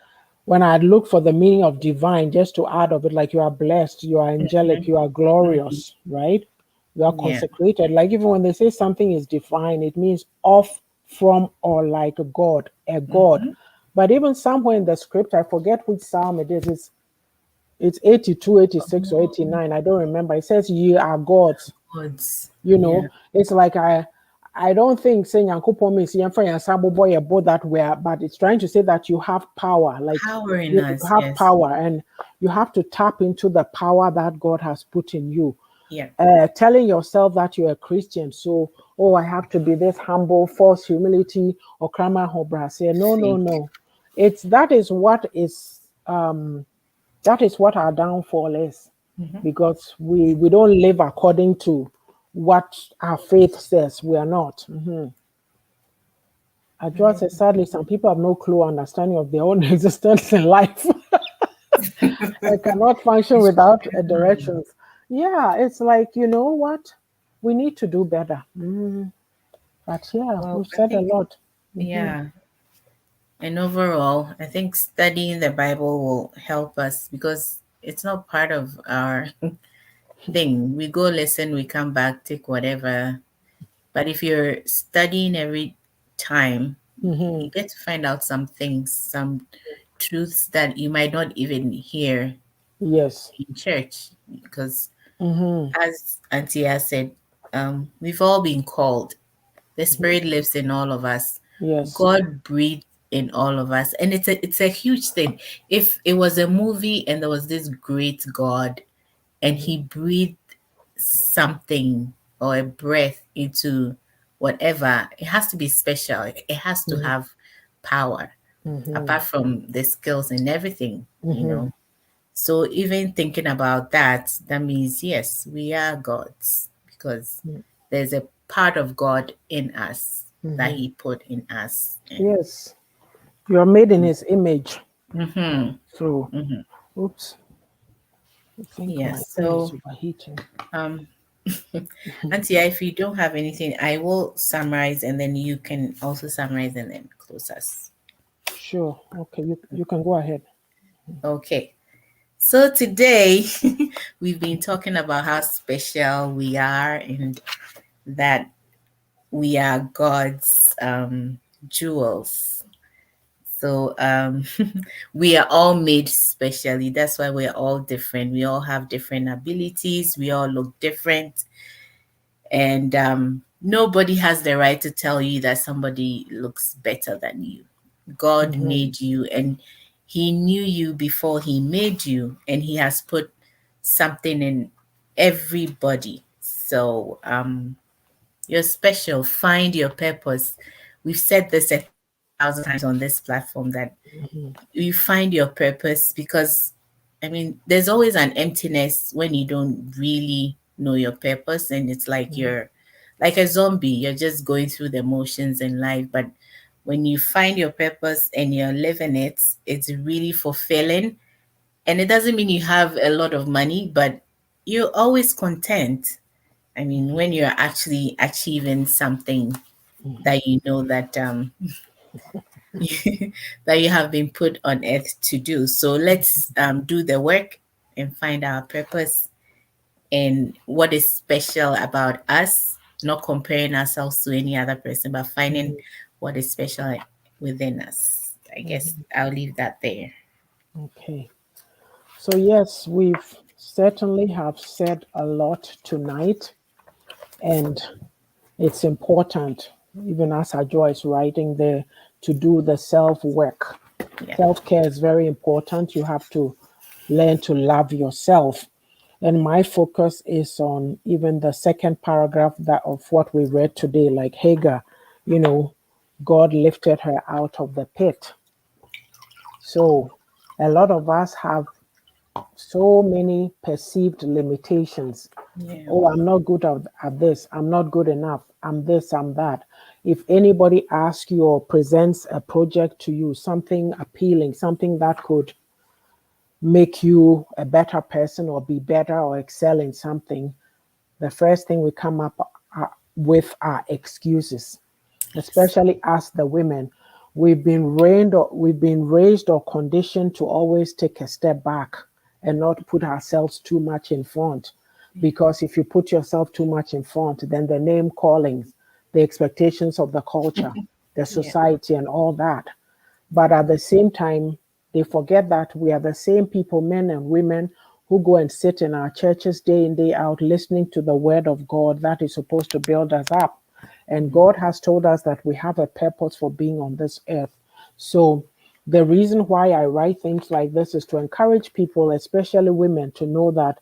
when I look for the meaning of divine, just to add of it, like you are blessed, you are angelic, you are Mhm. glorious, right? You are Yeah. consecrated. Like even when they say something is divine, it means off from or like a God, a God. Mm-hmm. But even somewhere in the script, I forget which psalm it is. It's 82, 86, or 89. I don't remember. It says, "Ye are gods." Odds. You Yeah. know, it's like I don't think saying Yankupon means boy that way, but it's trying to say that you have power, like Power in you us. have Yes. power, and you have to tap into the power that God has put in you. Yeah. Telling yourself that you're a Christian, so I have to be this humble, false humility, or krama hobra. Say no, no, Fake. no. It's that is what our downfall is, Mm-hmm. because we don't live according to what our faith says. We are not. I just say sadly, some people have no clue or understanding of their own existence in life. I cannot function It's without true. directions. Yeah, it's like, you know what? We need to do better. But yeah, Well, we've I said a think, lot. yeah. And overall, I think studying the Bible will help us because it's not part of our thing. We go listen, we come back, take whatever. But if you're studying every time, Hmm. you get to find out some things, some truths that you might not even hear Yes. in church. Because Hmm. as Auntie Yaa'S said, we've all been called. The Hmm. Spirit lives in all of us. Yes. God breathed in all of us, and it's a huge thing. If it was a movie and there was this great God and He breathed something or a breath into whatever, it has to be special. It has to Hmm. have power Hmm. apart from the skills and everything, you Hmm. know. So even thinking about that, that means yes, we are gods because there's a part of God in us that Hmm. He put in us. And Yes. You are made in His image. mm-hmm, So, mm-hmm. oops. I think Yeah. my thing is So, overheating. um, Auntie, if you don't have anything, I will summarize and then you can also summarize and then close us. Sure. Okay, you can go ahead. Okay. So today we've been talking about how special we are and that we are God's jewels. So we are all made specially. That's why we're all different. We all have different abilities. We all look different. And nobody has the right to tell you that somebody looks better than you. God Mm-hmm. made you and He knew you before He made you, and He has put something in everybody. So you're special. Find your purpose. We've said this 1,000 times on this platform that Mm-hmm. you find your purpose because I mean there's always an emptiness when you don't really know your purpose, and it's like Mm-hmm. you're like a zombie, you're just going through the motions in life. But when you find your purpose and you're living it, it's really fulfilling. And it doesn't mean you have a lot of money, but you're always content. I mean, when you're actually achieving something Mm-hmm. that you know that that you have been put on earth to do. So let's do the work and find our purpose and what is special about us, not comparing ourselves to any other person, but finding what is special within us. I guess Mm-hmm. I'll leave that there. Okay. So yes, we've certainly have said a lot tonight, and it's important, even as Ajo is writing there, to do the self work. Yeah. Self care is very important. You have to learn to love yourself. And my focus is on even the second paragraph that of what we read today, like Hagar, you know, God lifted her out of the pit. So a lot of us have so many perceived limitations. Yeah. Oh, I'm not good at this. I'm not good enough. I'm this, I'm that. If anybody asks you or presents a project to you, something appealing, something that could make you a better person or be better or excel in something, the first thing we come up with are excuses, especially as the women. We've been raised or conditioned to always take a step back and not put ourselves too much in front. Because if you put yourself too much in front, then the name callings, the expectations of the culture, the Yeah. society, and all that. But at the same time, they forget that we are the same people, men and women, who go and sit in our churches day in, day out, listening to the word of God that is supposed to build us up. And God has told us that we have a purpose for being on this earth. So, the reason why I write things like this is to encourage people, especially women, to know that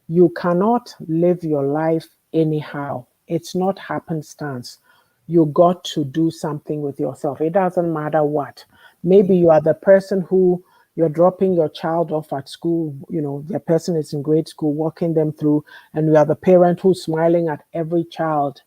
you cannot live your life anyhow. It's not happenstance. You got to do something with yourself. It doesn't matter what. Maybe Yeah. you are the person who you're dropping your child off at school, you know, the person is in grade school, walking them through, and you are the parent who's smiling at every child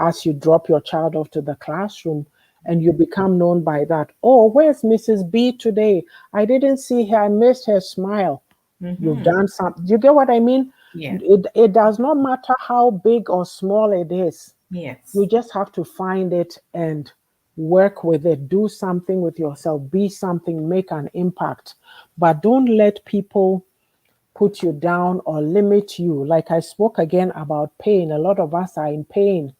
as you drop your child off to the classroom, and you become known by that. Oh, where's Mrs. B today? I didn't see her. I missed her smile. You've Mm-hmm. done something. You get what I mean? Yeah. It does not matter how big or small it is. Yes. You just have to find it and work with it. Do something with yourself. Be something. Make an impact. But don't let people put you down or limit you. Like I spoke again about pain. A lot of us are in pain.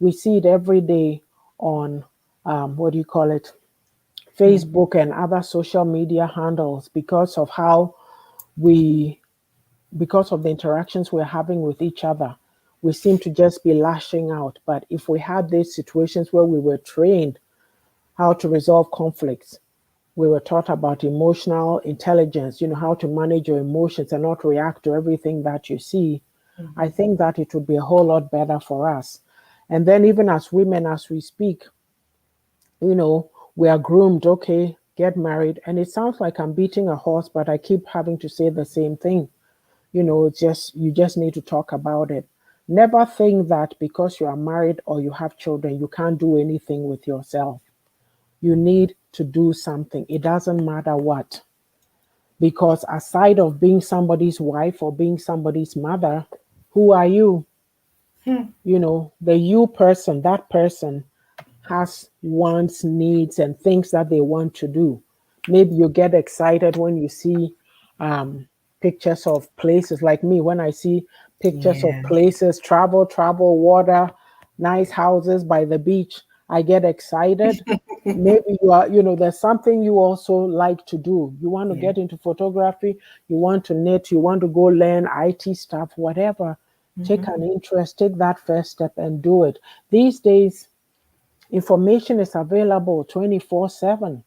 We see it every day on what do you call it? Mm. Facebook and other social media handles because of how we because of the interactions we're having with each other, we seem to just be lashing out. But if we had these situations where we were trained how to resolve conflicts, we were taught about emotional intelligence, you know, how to manage your emotions and not react to everything that you see, I Mm-hmm. think that it would be a whole lot better for us. And then, even as women, as we speak, you know, we are groomed, okay, get married. And it sounds like I'm beating a horse, but I keep having to say the same thing. You know, it's just you just need to talk about it. Never think that because you are married or you have children, you can't do anything with yourself. You need to do something. It doesn't matter what. Because aside of being somebody's wife or being somebody's mother, who are you? Hmm. You know, the you person, that person has wants, needs, and things that they want to do. Maybe you get excited when you see um, pictures of places. Like me, when I see pictures of Yes. places, travel, water, nice houses by the beach, I get excited. Maybe you are, you know, there's something you also like to do. You want to Yeah. get into photography, you want to knit, you want to go learn IT stuff, whatever. Take Hmm. an interest, take that first step and do it. These days, information is available 24/7.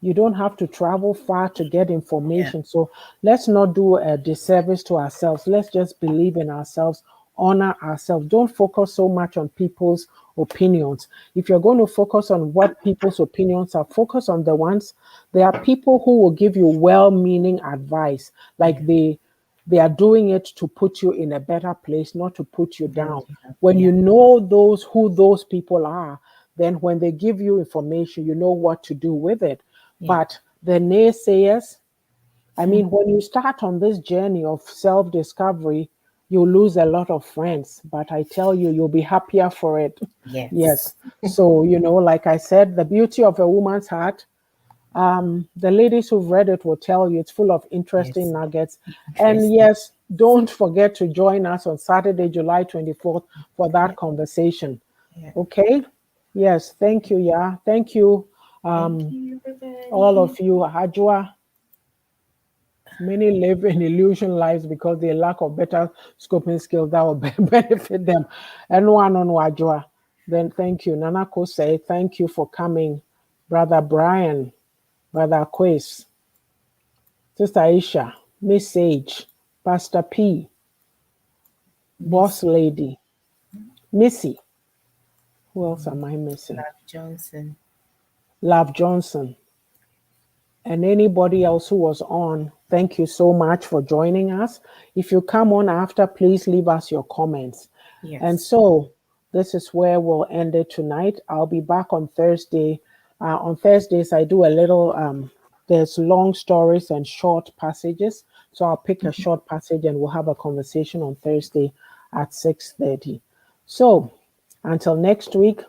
You don't have to travel far to get Yeah. information. So let's not do a disservice to ourselves. Let's just believe in ourselves, honor ourselves. Don't focus so much on people's opinions. If you're going to focus on what people's opinions are, focus on the ones. There are people who will give you well meaning advice, like Yeah. they are doing it to put you in a better place, not to put you Build down. you up. When Yeah. you know those who those people are, then when they give you information, you know what to do with it. Yeah. But the naysayers, I mean, when you start on this journey of self discovery, you lose a lot of friends. But I tell you, you'll be happier for it. Yes. Yes. So, you know, like I said, the beauty of a woman's heart, the ladies who've read it will tell you it's full of interesting Yes. nuggets. And Interesting. yes, don't forget to join us on Saturday, July 24th for Yeah. that conversation. Yeah. Okay? Yes, thank you, yeah. Thank you, Thank um, you, all everybody. of you. Ajua, many live in illusion lives because they lack of better scoping skills that will benefit them. And one on Ajua. Then thank you. Nana Kose, thank you for coming. Brother Brian, Brother Quis, Sister Aisha, Miss Sage, Pastor P, Boss Missy. Lady, Missy. Who else Mhm. am I missing? Love Johnson. Love Johnson. And anybody else who was on, thank you so much for joining us. If you come on after, please leave us your comments. And Yes. so this is where we'll end it tonight. I'll be back on Thursday. On Thursdays, I do a little, there's long stories and short passages. So I'll pick a short passage and we'll have a conversation on Thursday at 6:30. So until next week,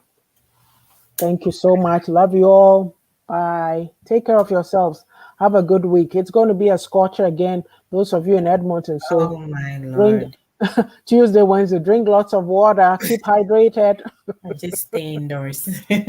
thank you so much. Love you all. Bye. Take care of yourselves. Have a good week. It's going to be a scorcher again, those of you in Edmonton. So Oh my drink Lord. Tuesday, Wednesday, drink lots of water, keep hydrated. I just stay indoors.